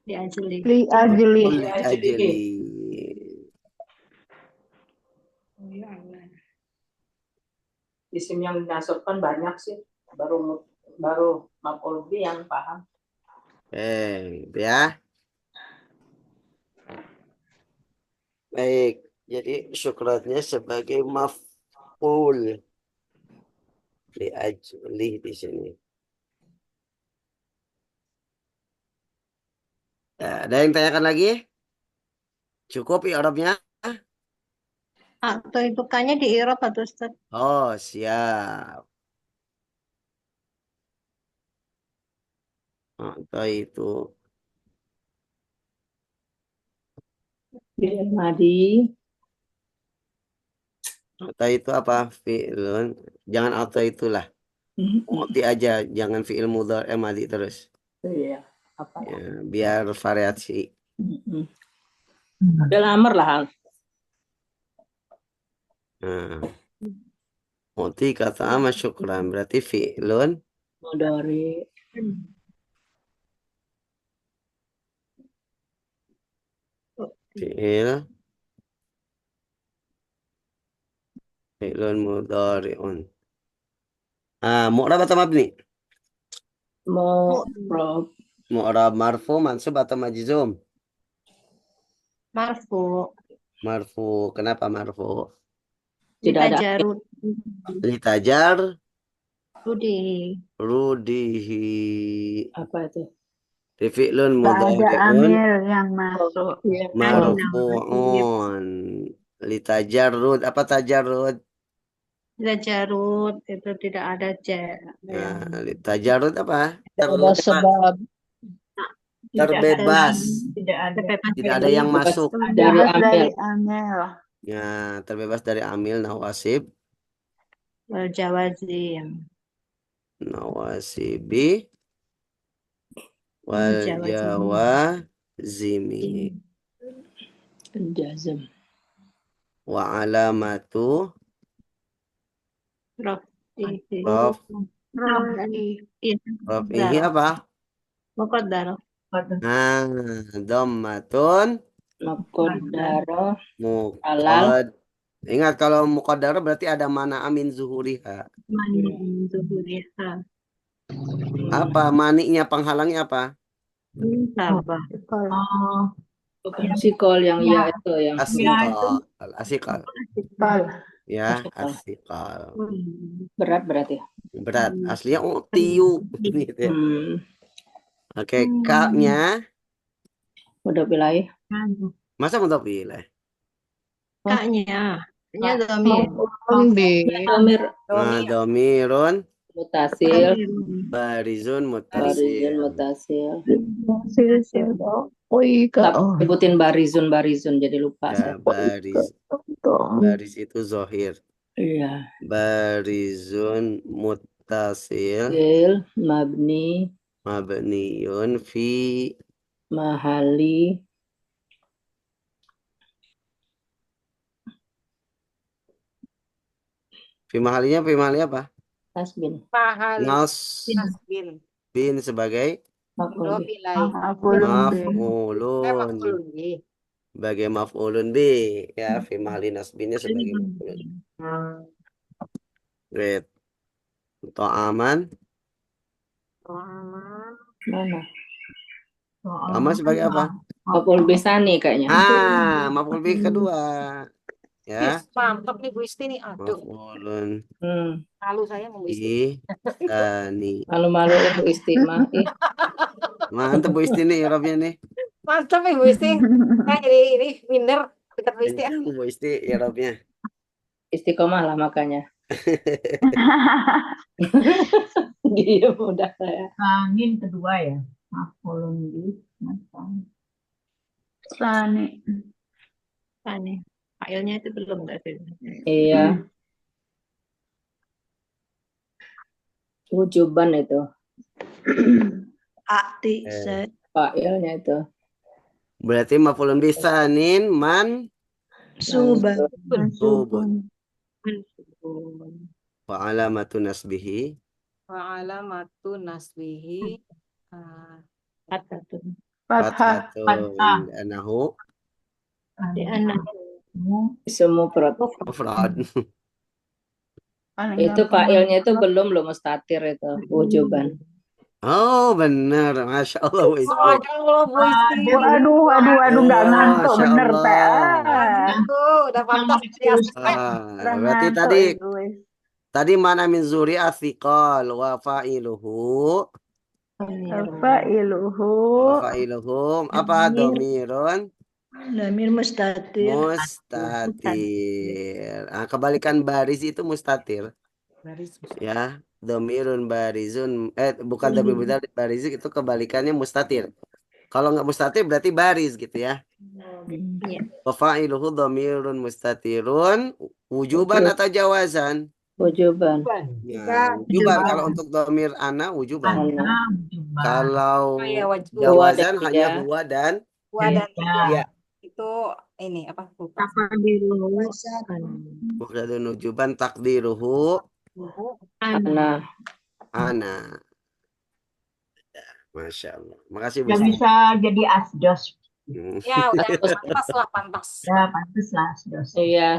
Diajli. ajli. Isim yang dinasabkan banyak sih. Baru maf'ul bi yang paham. Gitu ya. Baik, jadi syukrannya sebagai maf'ul li ajli di sini. Ada yang tanyakan lagi? Cukup i'rabnya? Atau itu kayaknya di Irob atau Ustaz? Oh, siap. Atau itu Fi'il madi. atau itu apa? Fi'lun. Jangan atau itulah. Mati aja, jangan fi'il mudhari madi terus. Iya. Apa Ya, biar variasi. Udah lamar lah. Nah, mati kata ama syukran berarti fi'lun Mudhari. fi'lun mudhari'un. Mu'rab atau mabni? Mu'rab. Mu'rab marfu, mansub atau majzum? Marfu. Marfu. Kenapa marfu? Tidak ada. Jarut. Litajar Rudi. rudihi. Apa itu? Fi'lun Gak ada mudhari'un amil yang masuk. marfu'un. Litajarrud. Apa tajarrud? Jarut itu tidak ada Tajarrud apa? ada sebab Terbebas. Tidak ada. Tidak ada yang masuk. Dari Bebas amil. dari amil. Ya, terbebas dari amil nawasib. Jawazim. Nawasibi wal jawazimi Jazm. wa alamatu rafihi apa? Muqaddar. Dhammatun Muqaddarah. muqad. Ingat kalau muqaddarah berarti ada mana amin zuhuriha. Apa maninya, penghalangnya apa? Sabah. Bukan sikol yang ya itu yang Asikal. Ya, asikal. berat berarti. Berat. Aslinya tiu gitu ya. Oke, K-nya Udah pilih. masa mau pilih? K-nya. Nya dhamir. Domir. Domirun Mutasil. barizun Barizun mutasil. mutasil. Sebutin barizun jadi lupa Ya, saya. baris itu zohir. Iya. Barizun mutasil Mabni mabniun fi mahali mahalinya apa? tasbin. Nas bin sebagai Maf'ul bih. Mudhof ilaih. Maf'ulun bih. Maf'ulun. Maf'ulun bih. Sebagai maf'ulun bi. Ya, fi mahli nasbinnya sebagai maf'ulun. Great. Ta'aman. Ta'aman. Mana? Ta'aman sebagai apa? Maf'ul bih tsani kayaknya. Maf'ul bi kedua. Ya. Mantap nih Bu Isti nih. Aduh, Maf'ulun malu saya mau Bu Isti. bi tsani. Malu-malu Bu Isti mah. Ih, Mantap Bu Isti nih Irobnya nih. Mantap nih Bu Isti. Nah, ini minder dekat Bu Isti. Kencang Bu Isti Irobnya. istiqomah lah makanya. Diam udah saya. Angin kedua ya. Maf'ulun bih. Sani. Aneh. Filenya itu belum nggak sih? Iya, wujuban itu. Akti Fa'ilnya itu. Berarti maf'ulun bi tsanin suban. mansubun. Wa alamatu nasbihi Wa alamatu nasbihi. Atatun. Fathah. fathatun anahu Di anak. Semua perut. mufrad. Itu fa'ilnya itu belum loh mustatir itu wujuban. Oh benar, Masya Allah Bu Isti. Masya Allah Bu Isti. Waduh, nggak Oh, ngantuk Masya bener teh. Allah. Aduh, udah pantas. Berarti tadi mana min zuri athiqal wa fa'iluhu Fa'iluhu. wa fa'iluhum apa domirun Damir mustatir. mustatir. Kebalikan baris itu mustatir ya. Domirun barizun bukan domir baris itu kebalikannya mustatir. Kalau nggak mustatir berarti baris gitu ya. Iya. Wa fa'iluhu domirun mustatirun wujuban atau jawazan? Wujuban. Ya, wujuban kalau untuk domir ana wujuban. Ana. Kalau Huwa jawazan dan hanya iya. huwa dan dan iya. itu ini apa? Lupa. Mufradun wujuban takdiruhu Ana. ana. Masya Allah. Makasih Bu Nggak Isti. bisa jadi asdos. Ya udah pantas lah, pantas. Ya, pantas lah asdos. Iya.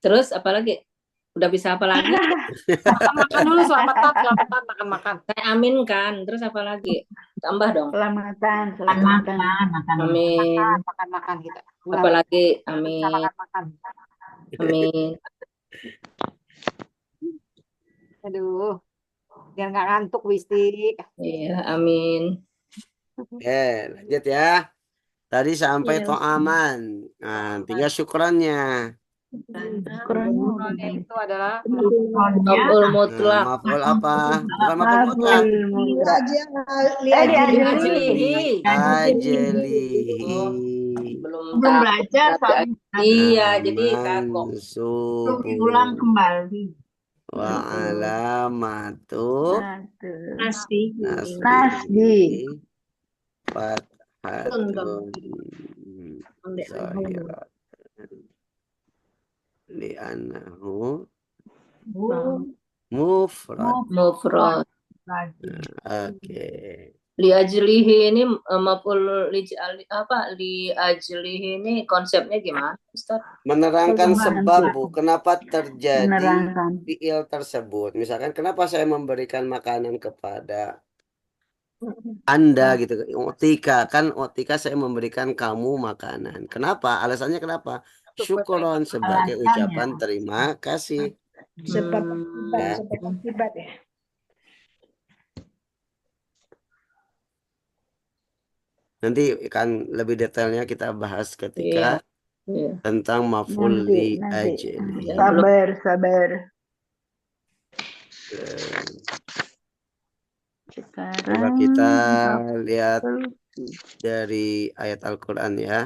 Terus apa lagi? Udah bisa apa lagi? Makan dulu, selamatan, makan. Saya amin kan. Terus apa lagi? Tambah dong. Selamatan. Amin. Makan kita. Apa lagi? Amin. Makan. Amin. Aduh, biar nggak ngantuk Bu Isti. Iya, amin. Lanjut ya. Tadi sampai to'aman. Nah, tinggal syukrannya. Syukronnya itu adalah Maf'ul mutlak. Maf'ul apa? Bukan maf'ul mutlak. Ajlihi. Ajlihi. Belum belajar tahu. Iya, jadi kagok. Mansubun. ulang kembali. Wa alamatu Nasbi. nasbihi fathatun zahirat li'annahu mufrad. Mufrad. Oke. Li ajlihi ini maf'ul li ajlihi ini konsepnya gimana, Ustaz? Menerangkan sebab Bu, kenapa terjadi Menerangkan. fi'il tersebut. Misalkan kenapa saya memberikan makanan kepada Anda gitu. Otika kan, otika saya memberikan kamu makanan. Kenapa? Alasannya kenapa? Syukron sebagai ucapan terima kasih. sebab Ya. akibat ya. Nanti kan lebih detailnya kita bahas ketika Iya. tentang maf'ul li Nanti. ajli. Sabar. Coba kita lihat dari ayat Al-Quran ya.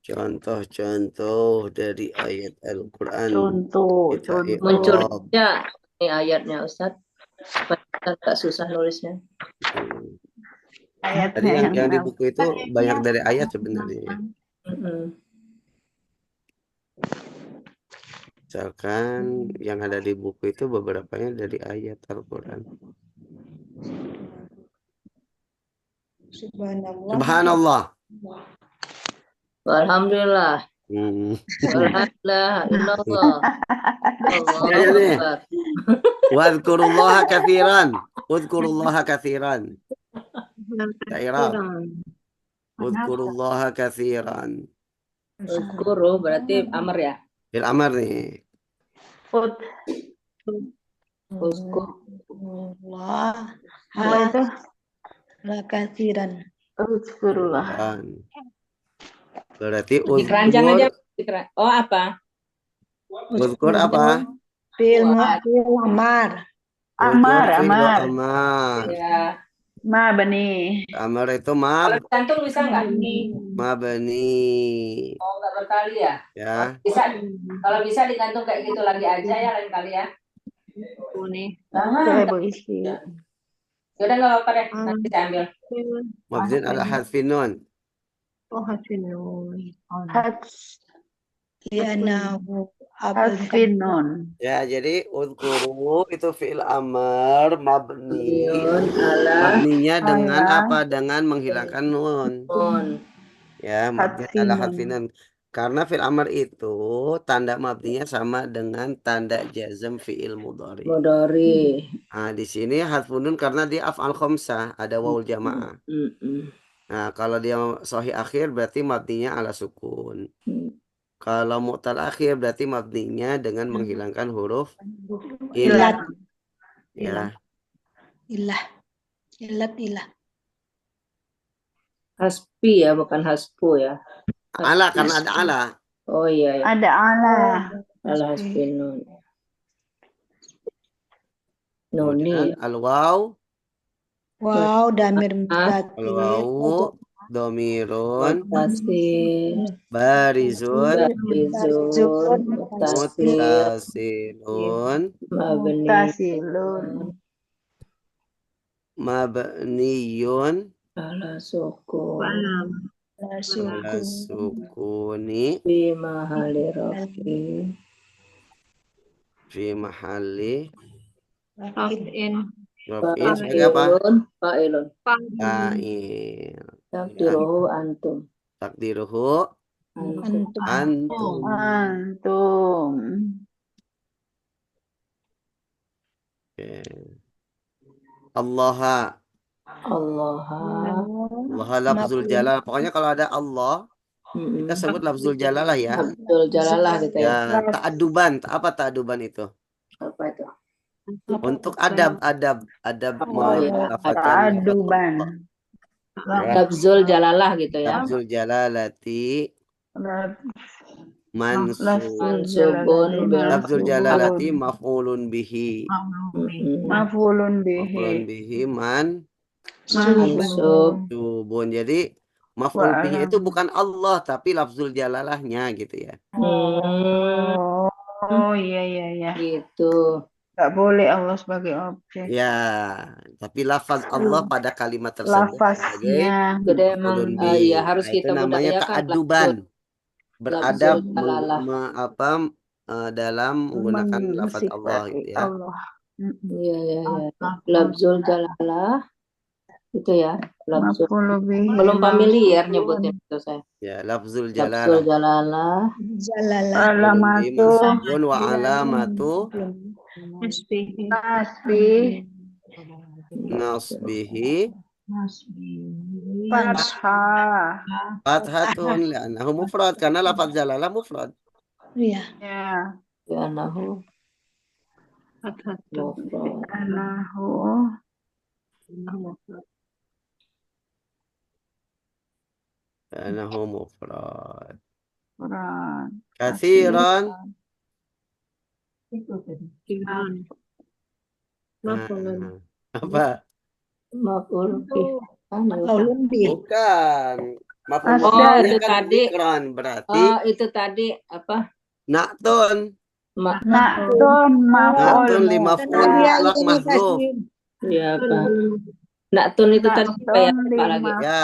Contoh-contoh dari ayat Al-Quran. Kita Muncul i'rab. ya ini ayatnya, Ustaz. Agak susah nulisnya. Tadi yang di buku itu banyak dari ayat sebenarnya. Misalkan yang ada di buku itu beberapanya dari ayat Al-Quran. Subhanallah. Subhanallah. Alhamdulillah. Walhamdulillah. Illallah. Allahu Ya, nih. Akbar. Wadhkurullaha katsiran. Udhkurullaha katsiran. Dairah. Udhkurullaha katsiran. Uzkuru berarti amar ya. Fil amar nih. Ut. Uzkur. Allah. Apa itu? Lakasiran. Uzkurullah. Kan. Berarti Di keranjang aja. udhkur. Oh apa? Udhkur apa? Fil Buat. amar. Amar, Udhkur fi'lu amar. amar. Ya. Ma bani. Amar itu Kalau digantung bisa nggak? mabni. Oh nggak berkali ya? Ya. Bisa. Kalau bisa digantung kayak gitu lagi aja ya lain kali ya. Saya Bu isi. Yaudah nggak apa-apa deh. Nanti saya ambil. Mabni ala hadfin nun. Hats. Lianahu Hadfin nun. Ya, jadi udhkuru itu fi'il amar mabni. Yun ala Mabninya dengan Ala. apa? Dengan menghilangkan nun. nun. Ya, mabni Hadfin ala nun. hadfin nun. Karena fi'il amar itu tanda mabninya sama dengan tanda jazm fi'il mudhari. Mudori. Nah, di sini hadfun nun karena dia af'al khamsah, ada wawul jamaah. Nah, kalau dia sahih akhir berarti mabninya ala sukun. Kalau mu'tal akhir berarti mabninya dengan menghilangkan huruf ilat. ya. Ilah. Ilah. Hasbi ya, bukan hasbu ya. Ala karena ada ala. Oh iya ya. Ada ala. Ala hasbi nun. Kemudian Nuni. al-waw, Wow, damir mutatil. al-wawu domirun Mutasir. barizun Barizun. Mutasir. muttasilun Mabni. Tasilun. mabniyun Ala sukun. ala sukuni Fi mahali rafi. fi mahalli Rafin. raf'in sebagai apa? Fa'ilun. Fa'il. Takdiruhu antum. Takdiruhu Antum. antum. Antum. Oke. Allah. Allah. Allah lafzul jalal. Pokoknya kalau ada Allah, kita sebut lafzul jalalah ya. Abdul Jalalah gitu ya. Ya, ta'aduban. Apa ta'aduban itu? Apa itu? Untuk adab Oh, iya. melafazkan Ta'aduban. Lafzul Jalalah gitu ya. lafzul jalalati mansub. Mansubun bil Lafzul jalalati maf'ulun bihi. Mafulun Maf'ulun bihi. bihi man Mansub. subun. Jadi maf'ul bihi itu bukan Allah tapi lafzul jalalahnya gitu ya. Oh iya. Gitu. Gak boleh Allah sebagai objek. Ya, tapi lafaz Allah pada kalimat tersebut sebagai Lafaznya. Jadi emang maf'ulun bihi. ya harus Nah, itu kita namanya budayakan ta'aduban. Beradab lafzul jalalah. dalam menggunakan lafaz Allah Mensifati gitu ya. Allah. Iya. Lafzul Jalalah itu ya. Lafzul. Maf'ulu bihi. Belum familiar nyebutnya itu saya. Ya, lafzul Lafzul jalalah. Jalalah. Jalalah. Alamatu. Mansubun wa alamatu nasbihi Fathah. fathatun li'annahu mufrad karena lafaz jalalah mufrad. Iya. Ya. Anahu. Mufrad. Anahu. Li'annahu mufrad. Quran. Katsiran. Apa? Maf'ul bih. Ulun bi. Bukan. Maf'ul Oh, bihnya itu kan tadi. dzikran, berarti Oh, itu tadi apa? na'tun. Na'tun Na'tun li maf'ul maf'ul mutlaq mahdzuf. Ya apa? Na'tun itu tadi apa ya? Apa lagi? Ya,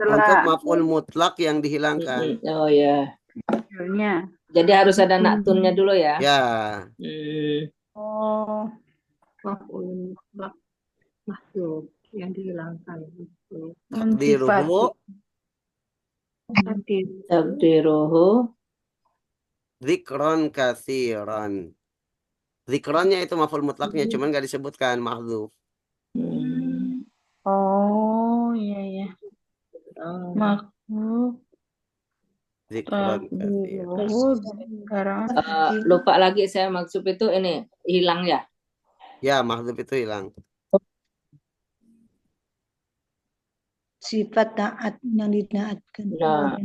untuk maf'ul mutlak yang dihilangkan. Oh ya. Maf'ulnya. Jadi harus ada na'tunnya dulu ya. Ya, Oh. yang dihilangkan itu. Takdiruhu Takdir. Takdiruhu dzikron katsiran. Zikronnya itu maf'ul mutlaknya, cuman nggak disebutkan mahdzuf. Oh, iya ya. Oh. Makhluk Zikron katsiran. takdirul sekarang Lupa lagi saya maksud itu ini hilang ya. Ya, mahdzuf itu hilang. Sifat taat yang dinaatkan. Nah,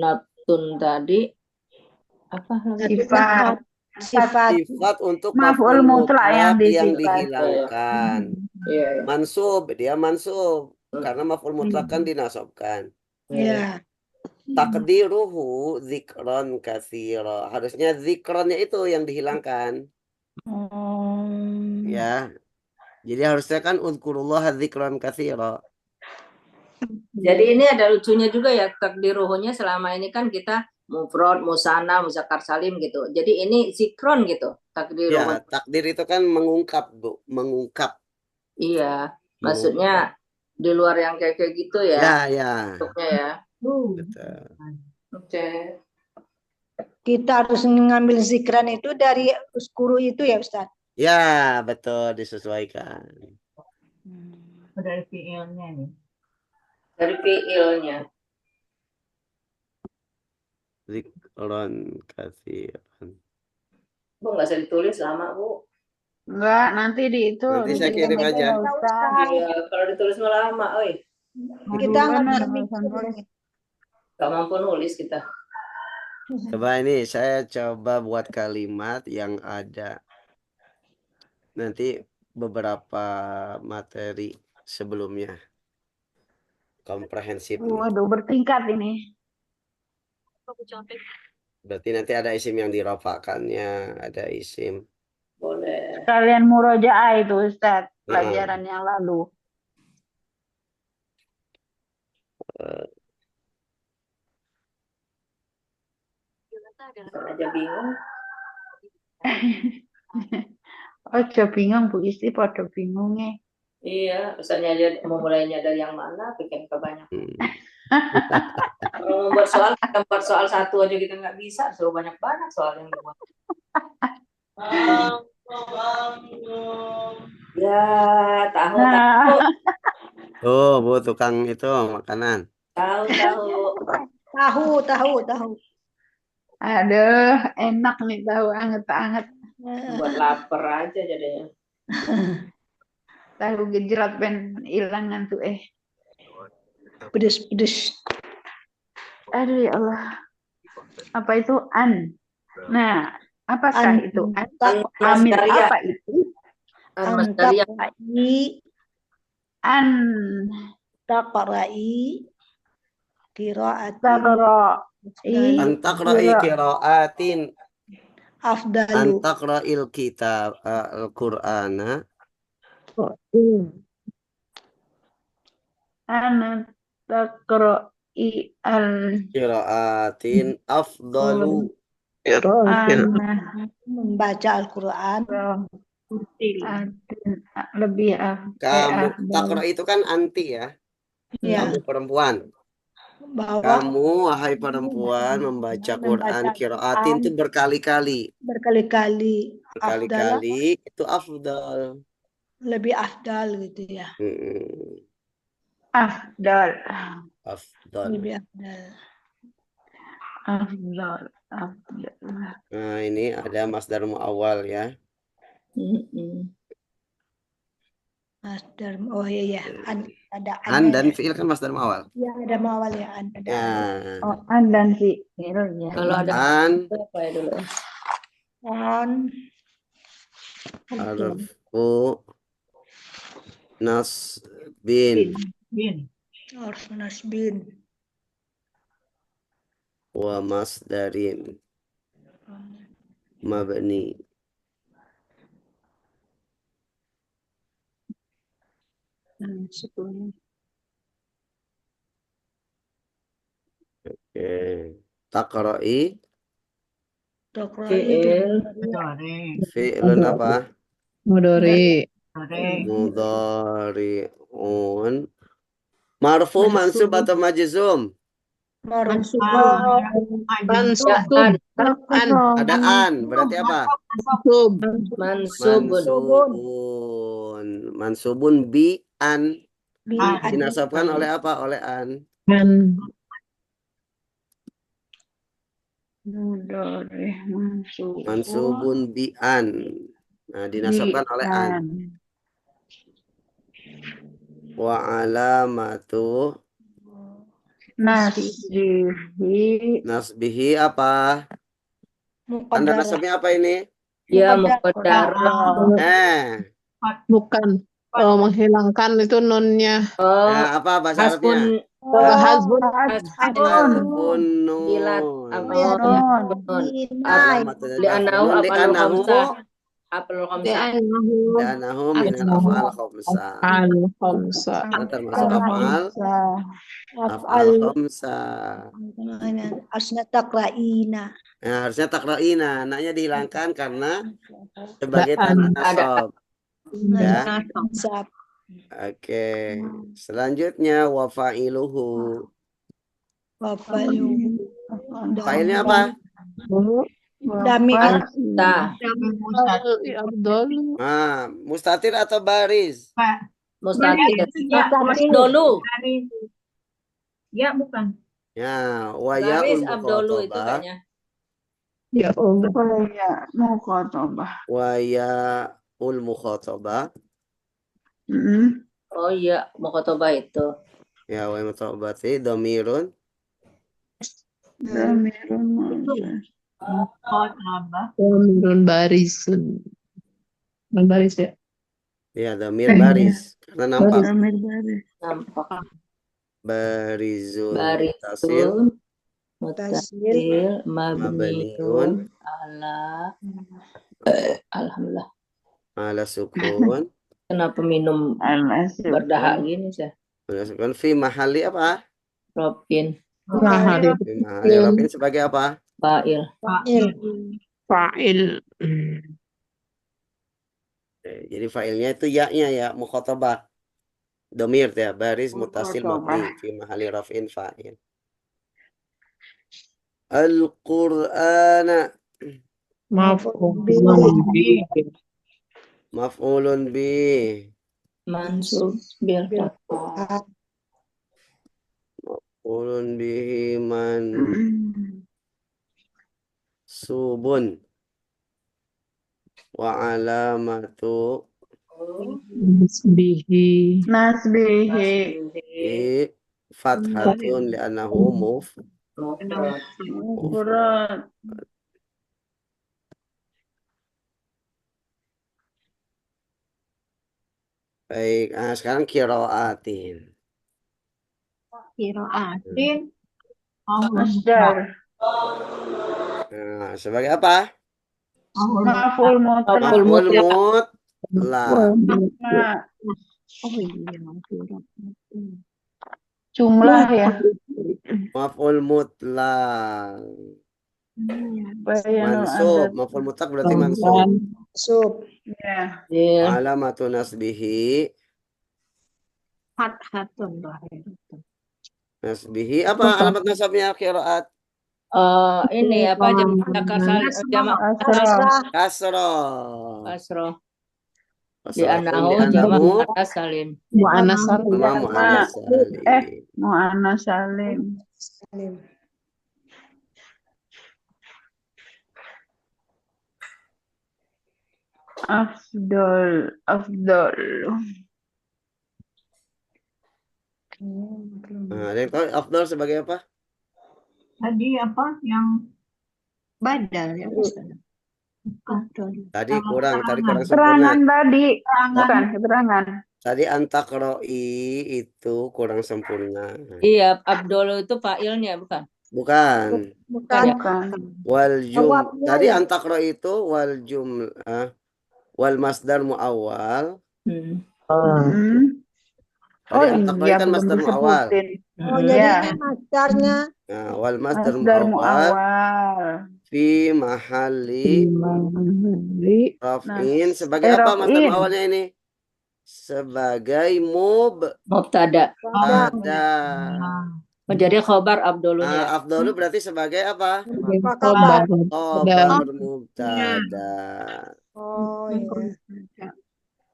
natun tadi apa lagi? sifat Sifat Sifat untuk maf'ul maf'ul mutlak yang mutlak yang disifat. dihilangkan. Iya, iya. Mansub, dia mansub. Hmm. Karena maf'ul mutlak kan dinasobkan. ya. Takdiruhu zikron katsira. Harusnya zikronnya itu yang dihilangkan. Oh. Ya. Jadi harusnya kan uzkurullah zikron katsira. Jadi ini ada lucunya juga ya, takdiruhunya selama ini kan kita mufrad, musanna, muzakkar salim gitu. Jadi ini zikron gitu, takdiruhu. Ya, takdir itu kan mengungkap, Bu. Mengungkap. Iya, maksudnya di luar yang kayak gitu ya. Ya, ya. Bentuknya ya. Betul. Oke. Kita harus mengambil zikran itu dari uskuru itu ya Ustaz. Ya, betul disesuaikan. Dari fiilnya nih. Dari fiilnya. Zikron katsiran. Bu nggak usah ditulis lama Bu. Enggak, nanti di itu Nanti saya dikirim kirim aja. Ustaz. Iya, kalau ditulis mah lama, oi. Kita nggak Bener, bisa nulis. mikir. Gak mampu nulis kita. Coba ini saya coba buat kalimat yang ada nanti beberapa materi sebelumnya. Komprehensif. Waduh, bertingkat ini. Berarti nanti ada isim yang dirafakannya, ada isim. Boleh. Kalian murojaah itu Ustaz, pelajaran yang lalu. Aja bingung. Ojo bingung Bu Isti, podo bingungnya. Iya, misalnya dia mau mulainya dari yang mana, bikin kebanyakan. Kalau membuat soal, kita buat soal satu aja kita nggak bisa, suruh banyak-banyak soal yang dibuat. Ya, tahu. Oh, Bu, tukang itu makanan. Tahu. Aduh, enak nih tahu anget-anget. Buat lapar aja jadinya. Tahu gejrot ben hilang ngantuk Pedes. Aduh ya Allah. Apa itu an? Nah, apakah itu an? Amil apa itu? An Taqra'i qira'ati Antaqra'i qira'atin. afdalu. Antaqra'il kitab al-Qur'ana. an taqra'i al Qira'atin afdalu. Membaca Al-Quran lebih Kamu taqra itu kan anti ya. ya. Kamu perempuan. Bahwa Kamu wahai perempuan membaca Quran qiraatin itu berkali-kali. Berkali-kali Itu afdal. lebih afdal gitu ya. afdal. Lebih afdal. Nah, ini ada masdar muawwal ya. Masdar, oh iya. Ada An dan fi'il kan masdar muawwal. Ya, ada mawal ya. An dan fi'il ya. Kalau ada An apa ya dulu? harfu nasbin Harfu nasbin wa masdarin mabni. Oke. Taqra'i Fi'il fi'lun apa? Mudhari. Mudhari'un. Marfu, mansub atau majzum? Mansub. Ya, Ada an, berarti apa? mansubun. Mansubun bi an. Bi- Dinasabkan oleh apa? Oleh an. Mudhari mansubun Mansubun bi an. Nah, dinasabkan oleh an. bi'an. Wa alamatu Nasbihi nasbihi apa? Tanda Muqaddarah. nasabnya apa ini? Ya, muqaddarah. muqaddarah. Bukan. Menghilangkan itu nunnya. Oh, Ya, apa bahasa Arabnya? Hasbun. Hasbun Ilat. nun. Oh, ya, nun. Alamatu Li'annahu nun af'alul li'annahu khamsah. Af'alul khamsah. li'annahu minal af'al khamsah. Al-Khamsa. Karena termasuk af'al khamsah. Asna takra'ina. Nah, harusnya takra'ina. Anaknya dihilangkan karena sebagai Daan. tanda nasab. Ya. Nasab. Oke. Selanjutnya wa fa'iluhu. Wafalu. Fa'ilnya apa? Damir. Tah. Abdul. Ah, mustatir atau baris? Mustatir. Mustatir. Dulu. Ya, bukan. Ya, wa Baris ya'ul Abdulu itu mukhatabah. kayaknya. Ya Allah. Ya, muqaddarah. Wa ya'ul mukhatabah. Oh iya, mukhotobah itu. Ya, wa mukhatabati dhamirun. Dhamirun mu'annas. Dhamirun barisun. Dan baris ya. Ya, dhamir baris. Karena nampak. Dhamir baris. Nampak. Barizun mutasil. Barisun. Mutasil. Mabniun. Mabniun. Ala. Alhamdulillah. Ala sukun. Kenapa minum Al-asr. berdahak gini sih? Ala sukun. Fi mahali apa? Robin. Nah, hari Fi mahali rafin sebagai apa? Fa'il. fa'il. Jadi fa'ilnya itu ya-nya ya. Mukhatabah. Dhamir ya. Baris mutasil mabni. Fi mahali rafin fa'il. Al-Qur'ana. Maf'ulun bih. Maf'ulun bih. Mansub bil fathah. Maf'ulun bihi mansubun. Wa alamatu Bihi. Nasbihi. bi fathatun li'annahu Mufrad. baik. Sekarang qiraatin. Qiraatin. Masdar. Sebagai apa? Maf'ul mutlaq. Maf'ul mutlaq. Oh iya, Jumlah ya. Maf'ul mutlaq. Mansub. Maf'ul mutlaq berarti mansub. Sub. Ya. Alamatu nasbihi. Fathatun. Nasbihi apa alamat nasabnya qiraat? Ini apa jamak Kasroh. kasroh. Di Kasroh jamak salim. Mu'annas salim. mu'annas salim. Mu'annas salim. Afdol. Ada yang tahu afdal sebagai apa? Tadi apa yang badal ya Ustaz? Tadi kurang Keterangan sempurna. tadi. Bukan keterangan. Tadi antakroi itu kurang sempurna. Iya, Abdul itu fa'ilnya bukan? Bukan. Bukan. Tadi antakroi itu wal masdar muawwal. Oh Tadi antakroi iya, kan belum masdar muawwal. disebutin. Jadi masdarnya Nah, wal masdar Masdar muawwal muawwal. fi mahalli raf'in sebagai apa masdar Raf'in. muawwalnya ini? sebagai Mubtada. mubtada. Menjadi khobar abdulunya ya. Afdalu berarti sebagai apa? Apa kabar? Khobar mubtada. Oh iya.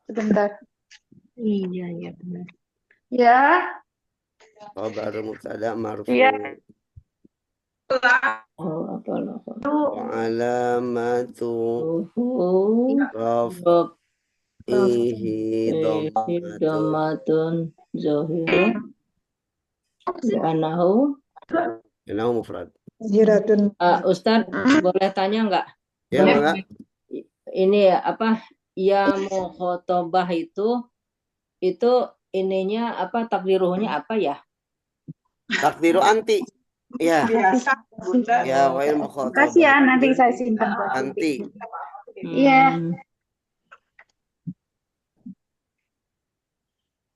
Sebentar. Iya, iya benar. Ya. Khobar mubtada marfu. Iya. Oh, apa loh? Wa alamatu Rob ihi dhammatun. Domatun zohiru Anahu. Kenapa mufrad? Jiratun. Ustadz boleh tanya nggak? Ya, maka Ini apa? Ya mukhotobah itu ininya apa, takdiruhnya apa ya? takdiru anti. Ya, ya wa il mukhotobah. Kasih ya, nanti saya simpan. Anti. Iya.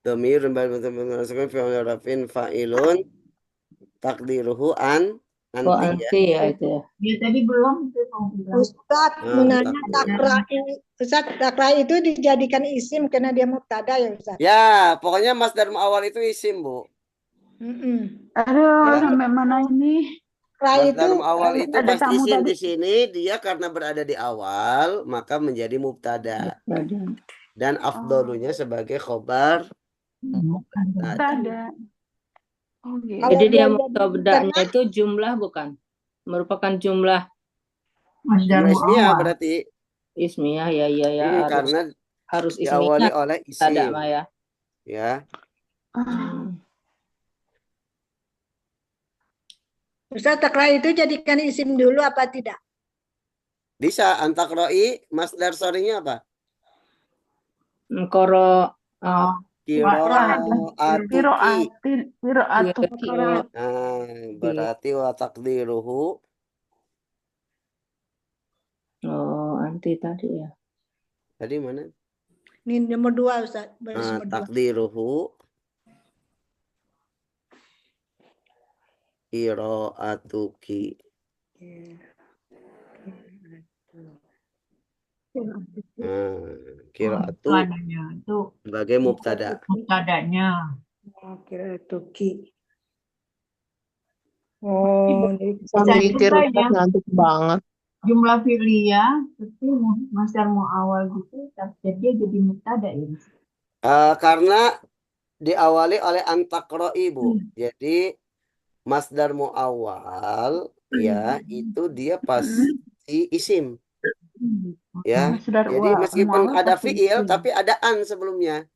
Dhamir menggunakan fi'il rafin fa'ilun takdiruhu anti ya. Anti ya itu ya. Dia tadi belum. Ustadz menanya takdir. Ustadz takrai itu dijadikan isim karena dia mubtada ya Ustadz. Ya, pokoknya masdar awal itu isim, Bu. Aduh, Ya. sampai mana ini? Takrai itu Masdar awal itu ada pas tamu isim tadi. di sini dia karena berada di awal maka menjadi mubtada dan afdalunya sebagai khobar mubtada. Ada. Oh, gitu. Jadi dia jadi mubtada'nya itu jumlah bukan? Merupakan jumlah Jumlah ismiyah berarti ismiyah ya karena harus diawali ismiyah oleh ada isim. Maya. Ya. Ustadz takrai itu jadikan isim dulu apa tidak? Bisa antakroi masdar sorry-nya apa? Koro Qiraatuki. Berarti wa takdiruhu anti tadi ya. tadi mana? Ini nomor 2 Ustadz. Baris nomor 2. Takdiruhu qiraatuki. Qiraatu itu sebagai mubtada. mubtadanya. Qiraatuki. Oh, Sambil mikir ngantuk banget. Jumlah fi'liyah itu masdar muawwal gitu, jadi jadi mubtada ya. Karena diawali oleh antakroi, Bu. Jadi masdar muawwal ya itu dia pasti isim. Ya. Jadi meskipun ada fi'il tapi ada an sebelumnya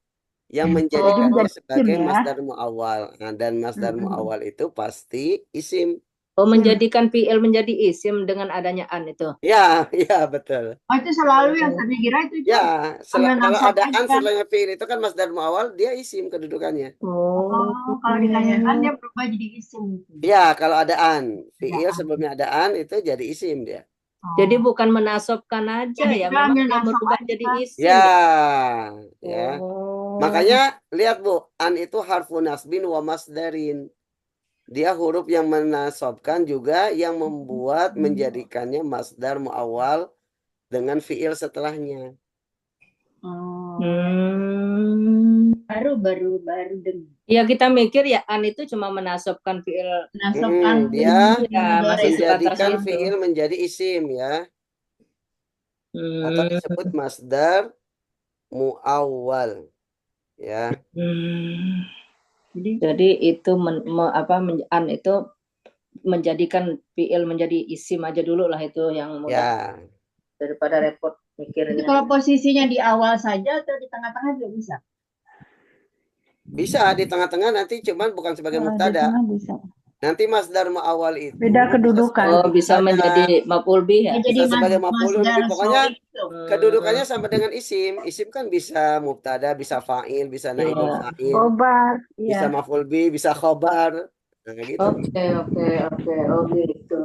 yang menjadikannya sebagai masdar muawwal. Nah, dan masdar muawwal itu pasti isim. Menjadikan fi'il menjadi isim dengan adanya an itu. Ya, ya betul. Oh, itu selalu yang saya kira itu. Ya, kalau ada an setelahnya fi'il itu kan masdar muawwal dia isim kedudukannya. Kalau ditanyakan dia berubah jadi isim. Ya, kalau ada an fi'il sebelumnya ada an itu jadi isim dia. Jadi bukan menasobkan aja Jadi ya, memang dia menasab berubah aja. jadi isim. Ya. Makanya lihat Bu, an itu harfu nasbin wa masdarin. Dia huruf yang menasobkan juga yang membuat menjadikannya masdar muawwal dengan fi'il setelahnya. Baru dengar. Ya kita mikir ya an itu cuma menasobkan fi'il. Dia Ya, masih menjadikan sebatas fi'il menjadi isim ya. Atau disebut masdar muawwal. Ya. Jadi itu an itu menjadikan fi'il menjadi isim aja dulu lah, itu yang mudah. Ya. Daripada repot mikirnya. Jadi kalau posisinya di awal saja atau di tengah-tengah juga bisa? Bisa di tengah-tengah nanti cuman bukan sebagai mubtada. Nanti masdar muawwal itu Beda kedudukan. Bisa menjadi maf'ul bih ya. Bisa sebagai maf'ul bih. Pokoknya sorry. kedudukannya sama dengan isim. Isim kan bisa mubtada, bisa fa'il, bisa naibul fa'il. Khobar. Bisa maf'ul bih, bisa khobar. Nah, gitu. Oke. Oh gitu.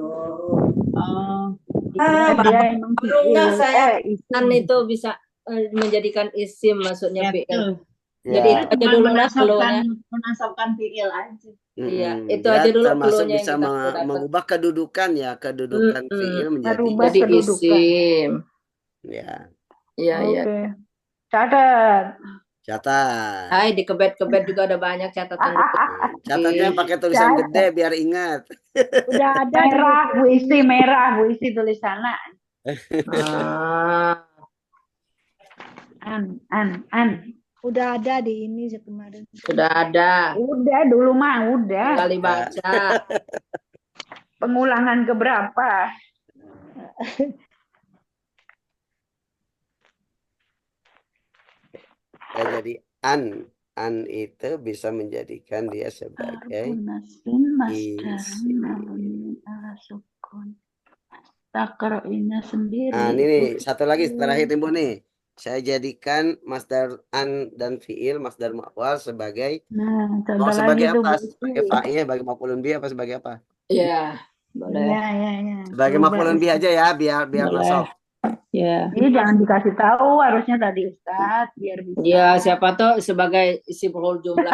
Dia emang Enggak, saya an itu bisa menjadikan isim, maksudnya fi'il. Jadi itu aja dulu lah keluarnya. Menasabkan fi'il aja. Iya, itu aja dulu termasuk keluarnya bisa yang kita mengubah kedudukan ya, kedudukan fi'il menjadi jadi isim. ya. Iya. Catat. Catat. Hai, di kebet-kebet juga ada banyak catatan Catatnya pakai tulisan gede biar ingat. Udah ada di Merah, buku Bu Isti, ini. merah, Bu Isti tulisannya. Ah, An. Udah ada di ini kemarin. sudah ada. Udah dulu mah, udah. Kali baca. Pengulangan keberapa? Ya, jadi an itu bisa menjadikan dia sebagai Harfunasin masdar isim. mabni ala sukun. Takroinya sendiri. Nah, ini nih, satu lagi terakhir Timbu nih. Saya jadikan masdar an dan fiil masdar muawwal sebagai Nah, mau contoh sebagai lagi tuh apa? Bu Isti. Sebagai fa'il, sebagai maf'ulun bih apa sebagai apa? Iya, boleh. Iya. Sebagai Coba maf'ulun bih aja ya, biar Boleh. nasab. Ya. Ini jangan dikasih tahu, harusnya tadi Ustadz biar bisa. Ya, siapa tahu sebagai isimul jumlah.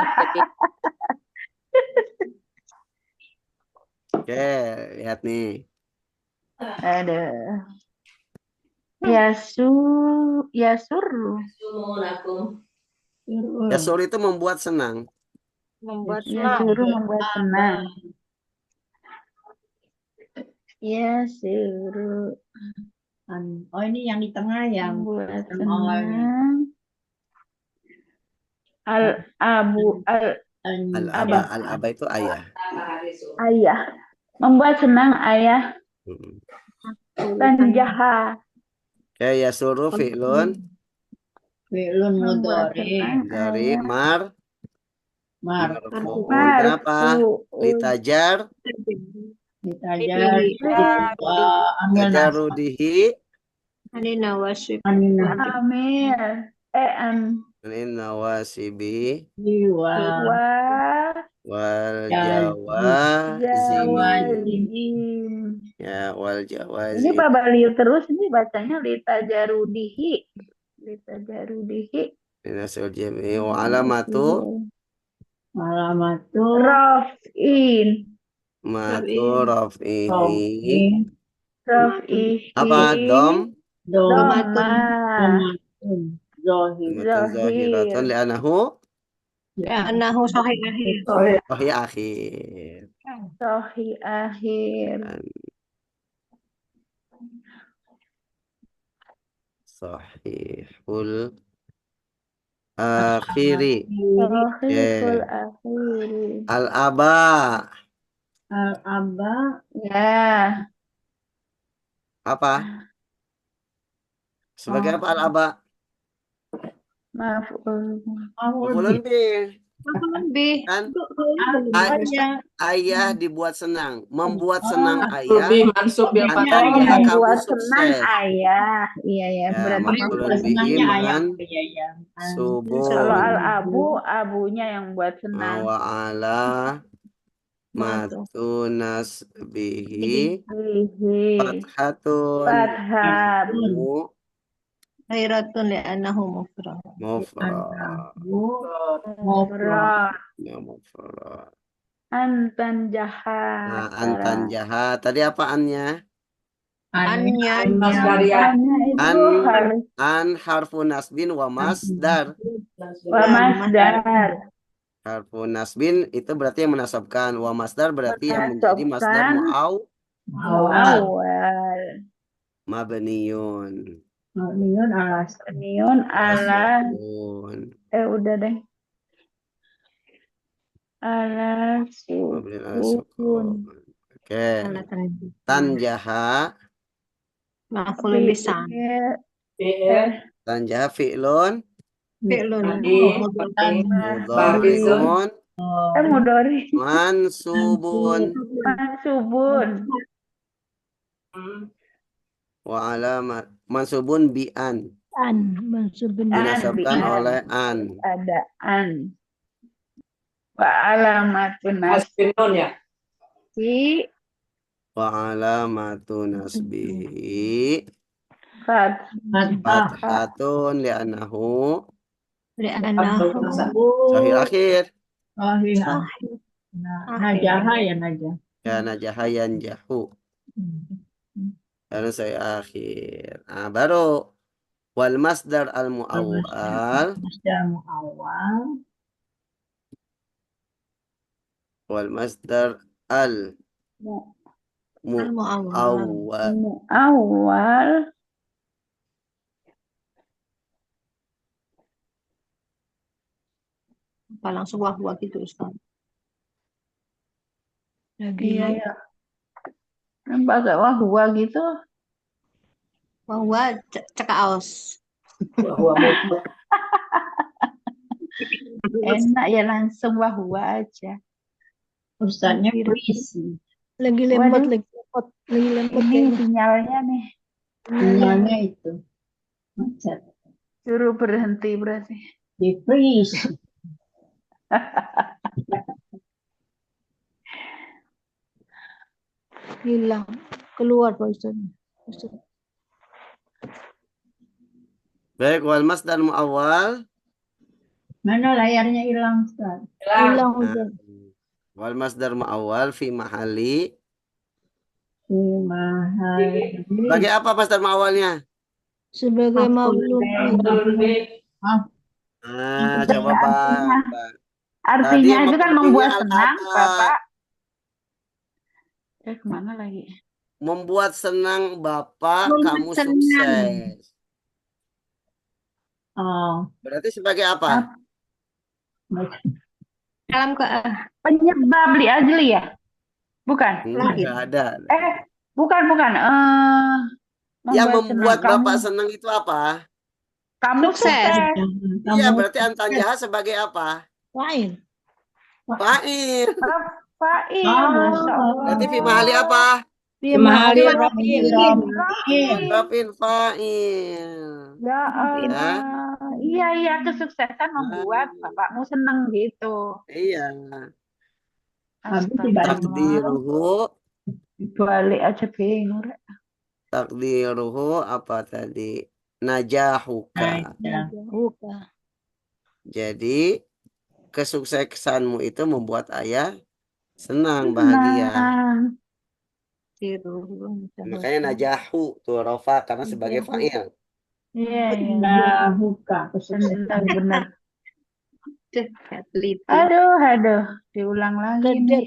Oke, lihat nih. Ada. Yasuru. Yasur itu membuat senang. Membuat Yasuru membuat senang. Yasuru Oh, ini yang di tengah yang membuat sistem awalnya. senang. Al-aba itu ayah. Ayah. Membuat senang ayah. Hmm. Tanjaha. Oke, yasuru fi'lun Fi'lun Membuat mudhari. senang dari ayah. marfu'un. Kenapa? Litajar Ditajar amil nasab. tajarudihi Anina wasif. Amir. min nawasibi Jiwa. wal Jawazim. jawazimi. Ya, wal Ini jawazim. Pak Balil terus ini bacanya litajarudihi. Minasul jami wa alamatu Raf'in. raf'ihi. Raf'i. Apa? Dom Doma. zahiratun li'anahu Anahu sahih akhir. wahya akhir. Sohi akhir. Sahihul akhiri. Sohihul akhiri. Al-aba. Al-aba. Ya. Apa? Sebagai apa al-aba? Maf'ul. Maf'ulun bih. Lebih. Kan Banyak. ayah dibuat senang, membuat senang ayah. Lebih mansub yang Antara patah. kamu Membuat senang sukses. ayah. Iya Ya, berarti maf'ulun Senangnya bihi ayam. man kalau subun al-abu, abunya yang buat senang. wa ala matunas bihi Bihi. fathatun Fathah. Khairatun li'anahu mufrad. mufrad. Mufrad. Ya, mufrad. Antan jahat. Nah, antan jahat. Tadi apaannya? Annya. Masdaria. An harfu nasbin wa masdar. Wa masdar. Harfu nasbin itu berarti yang menasabkan. Wa masdar berarti yang menjadi masdar Menasabkan. mu'awwal. Awal. Mabniun. Mabniun ala. Sukun. Udah deh. Ala Mabniun ala sukun. sukun. Oke. Tanjaha. Maf'ul lisan. Tanjaha fi'lun. Fi'lun. Mudhari'un. Mudhari. Mansubun. Wa alamat. Mansubun bi'an. Mansubun. Dinasabkan oleh an. Ada an. Wa alamatun Hasbinun ya. nasbi. Wa alamatu nasbihi Fathah. fathatun li'anahu Li'anahu. sahih akhir. Najaha ya najah. Ya najaha yanjahu. Lalu saya akhir. Nah, baru Wal masdar al muawwal Masdar muawwal. wal masdar al Al-mu'awwal. muawwal Awal. Apa langsung wahwa gitu Ustaz? Lagi Iya ya. Nampak agak wah gitu. wahwa cekaos. Wah, mutlak. Enak ya langsung wah aja. Ustaznya puisi. Lagi Waduh. lagi lembut Ini kayaknya. sinyalnya nih. Sinyalnya itu. Macet. Suruh berhenti berarti. Di freeze. Hilang, keluar Pak Ustaz. baik wal masdar muawwal Mana layarnya hilang, Ustaz? Hilang nah, Ustaz. wal masdar muawwal fi mahali Mahali. sebagai apa masdar muawwalnya? Sebagai Maf'ul maulud. bih. Coba artinya. Pak. Artinya Tadi itu kan maf'ul membuat bihnya senang, al-ata. Bapak. Kemana lagi? Membuat senang Bapak, Membuat kamu senang. sukses. Oh, Berarti sebagai apa? Kalam ke Penyebab li ajli ya? Bukan. Enggak ada. Bukan. Yang Membuat membuat senang. Bapak senang itu apa? Kamu Sukses. Iya, berarti antanjaha sebagai apa? Fa'il. Fa'il. Fa'il, Oh. Masya Allah. Berarti fi mahali apa? Fi Mahali mahali Rafin fa'il. Ya Allah. Iya, kesuksesan membuat bapakmu senang gitu. Iya. Habis dibalik. Takdiruhu. Balik aja bingung. Takdiruhu apa tadi? Najahuka. Buka. Jadi kesuksesanmu itu membuat ayah senang, bahagia. Makanya najahu tuh rofa karena sebagai fa'il. Iya. Buka Benar. Aduh. Diulang lagi nih.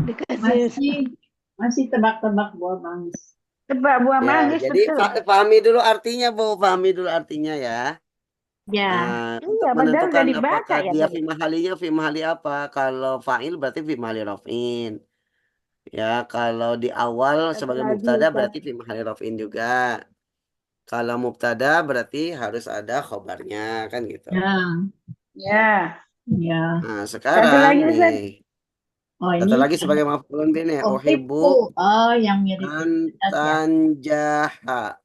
Dikasih. Masih tebak-tebak buah manggis. Tebak buah Ya, manggis jadi betul. pahami dulu artinya, Bu. Pahami dulu artinya ya. Ya. Untuk Iya, padahal menentukan udah dibaca apakah ya dia tadi. fi mahalinya fi mahali apa. Kalau fa'il berarti fi mahali raf'in. Ya, kalau di awal sebagai mubtada berarti fi mahali raf'in juga. Kalau mubtada berarti harus ada khobarnya kan gitu. Ya. Nah, sekarang lagi, Ustaz. nih. Oh, Satu ini lagi sebagai maf'ulun bih nih. uhibbu. Oh, yang mirip Antanjaha.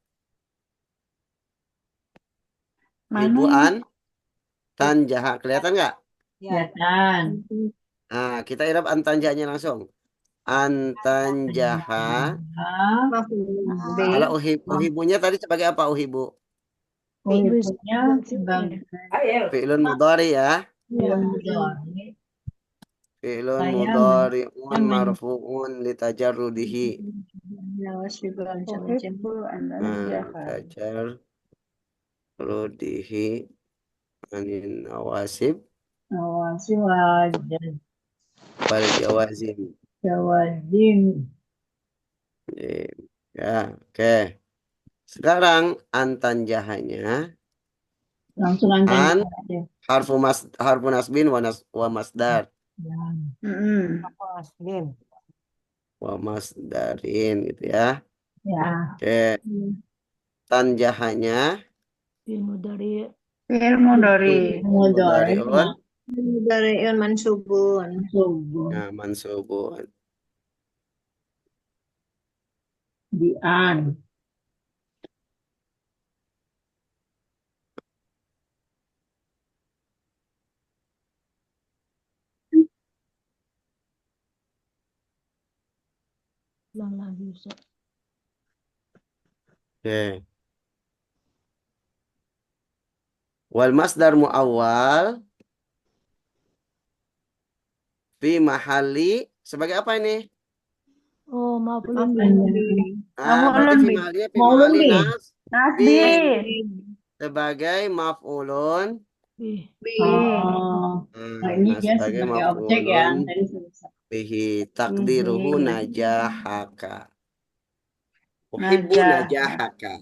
Uhibbu Mana? tanjaha. Kelihatan nggak? Kelihatan. Nah, kita irab antanjahnya langsung. Antanjaha. Kalau uhibbunya tadi sebagai apa uhibbu? Uhibbunya sebagai Fi'lun mudhari ya. mudhari. Fi'lun Saya mudhari'un marfu'un litajarrudihi. Tajarrudihi anin nawasib Nawasi wajib. wal jawazim. Jawazim. Ya, oke. Sekarang antanjahanya Langsung antan aja. harfu nasbin wa masdar. Wa masdarin gitu ya. Ya. Oke. Tanjahanya Ilmu dari Mudhari'un mansubun. nah, mansubun. Di an. Oke. Wal masdar muawwal fi mahali sebagai apa ini? Oh, maafun. Berarti fi mahali Nasbi. sebagai maf'ulun. Bih. Oh, nah ini dia Sebagai sebagai objek ya. maf'ulun Tadi selesai. bihi takdiruhu Bihi. najahaka. Uhibbu Najah. najahaka.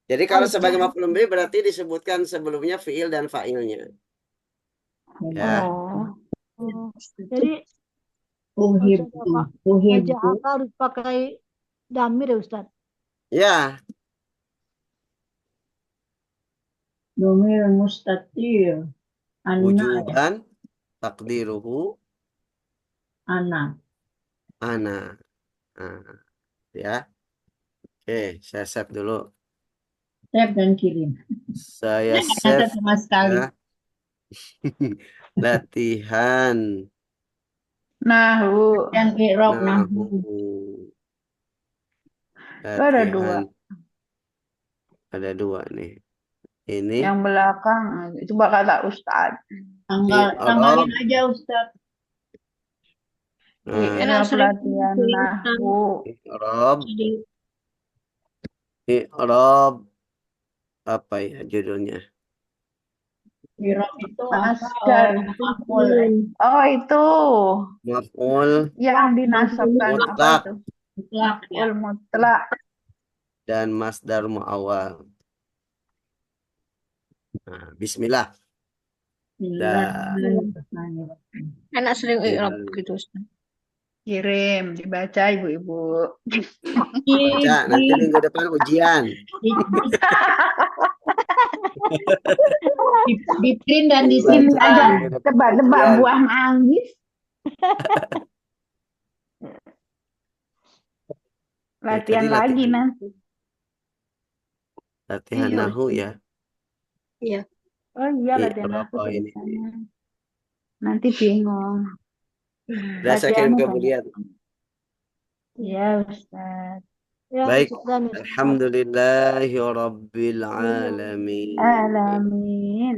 Jadi kalau sebagai Najah. maf'ulun bihi berarti disebutkan sebelumnya fiil dan fa'ilnya. Ya. Oh. Oh, jadi Uhibbu, najah uhibbu, harus pakai damir ya Ustaz. Ya, domir mustatir, ana, wujuban takdiruhu ana. ana. Nah, ya. Oke, saya save dulu. Save dan kirim. Saya Nggak save ada sama sekali. ya. Latihan Nahu. Yang i'rab nahu. nahu. Ada dua. Latihan ada dua nih. Ini Yang belakang itu bakal kata Ustaz. Tanggalin aja Ustaz. I'rab latihan nahu. I'rab apa ya judulnya? I'rab itu Masdar. maf'ul. Oh itu Maf'ul yang dinasabkan apa mutlak itu? Mutlak ya. Maf'ul mutlak. dan masdar muawwal. Nah, bismillah. Bismillahirrahmanirrahim. Anak sering i'rab gitu Ustaz. Kirim dibaca ibu-ibu. Baca nanti minggu depan ujian. Di print dan Ini Dibaca aja minggu depan tebak-tebak ujian. buah manggis. Latihan tadi lagi latihan. nanti. Latihan Iya, nahu Ustaz. ya. Iya. Oh iya latihan I'rab aku ini. tulisannya. Nanti bingung. Udah saya kirim Latihannya ke banyak. Bulian. Iya Ustaz. Ya, Baik. syukran, Ustaz. Alhamdulillahirabbil alamin. Alamin.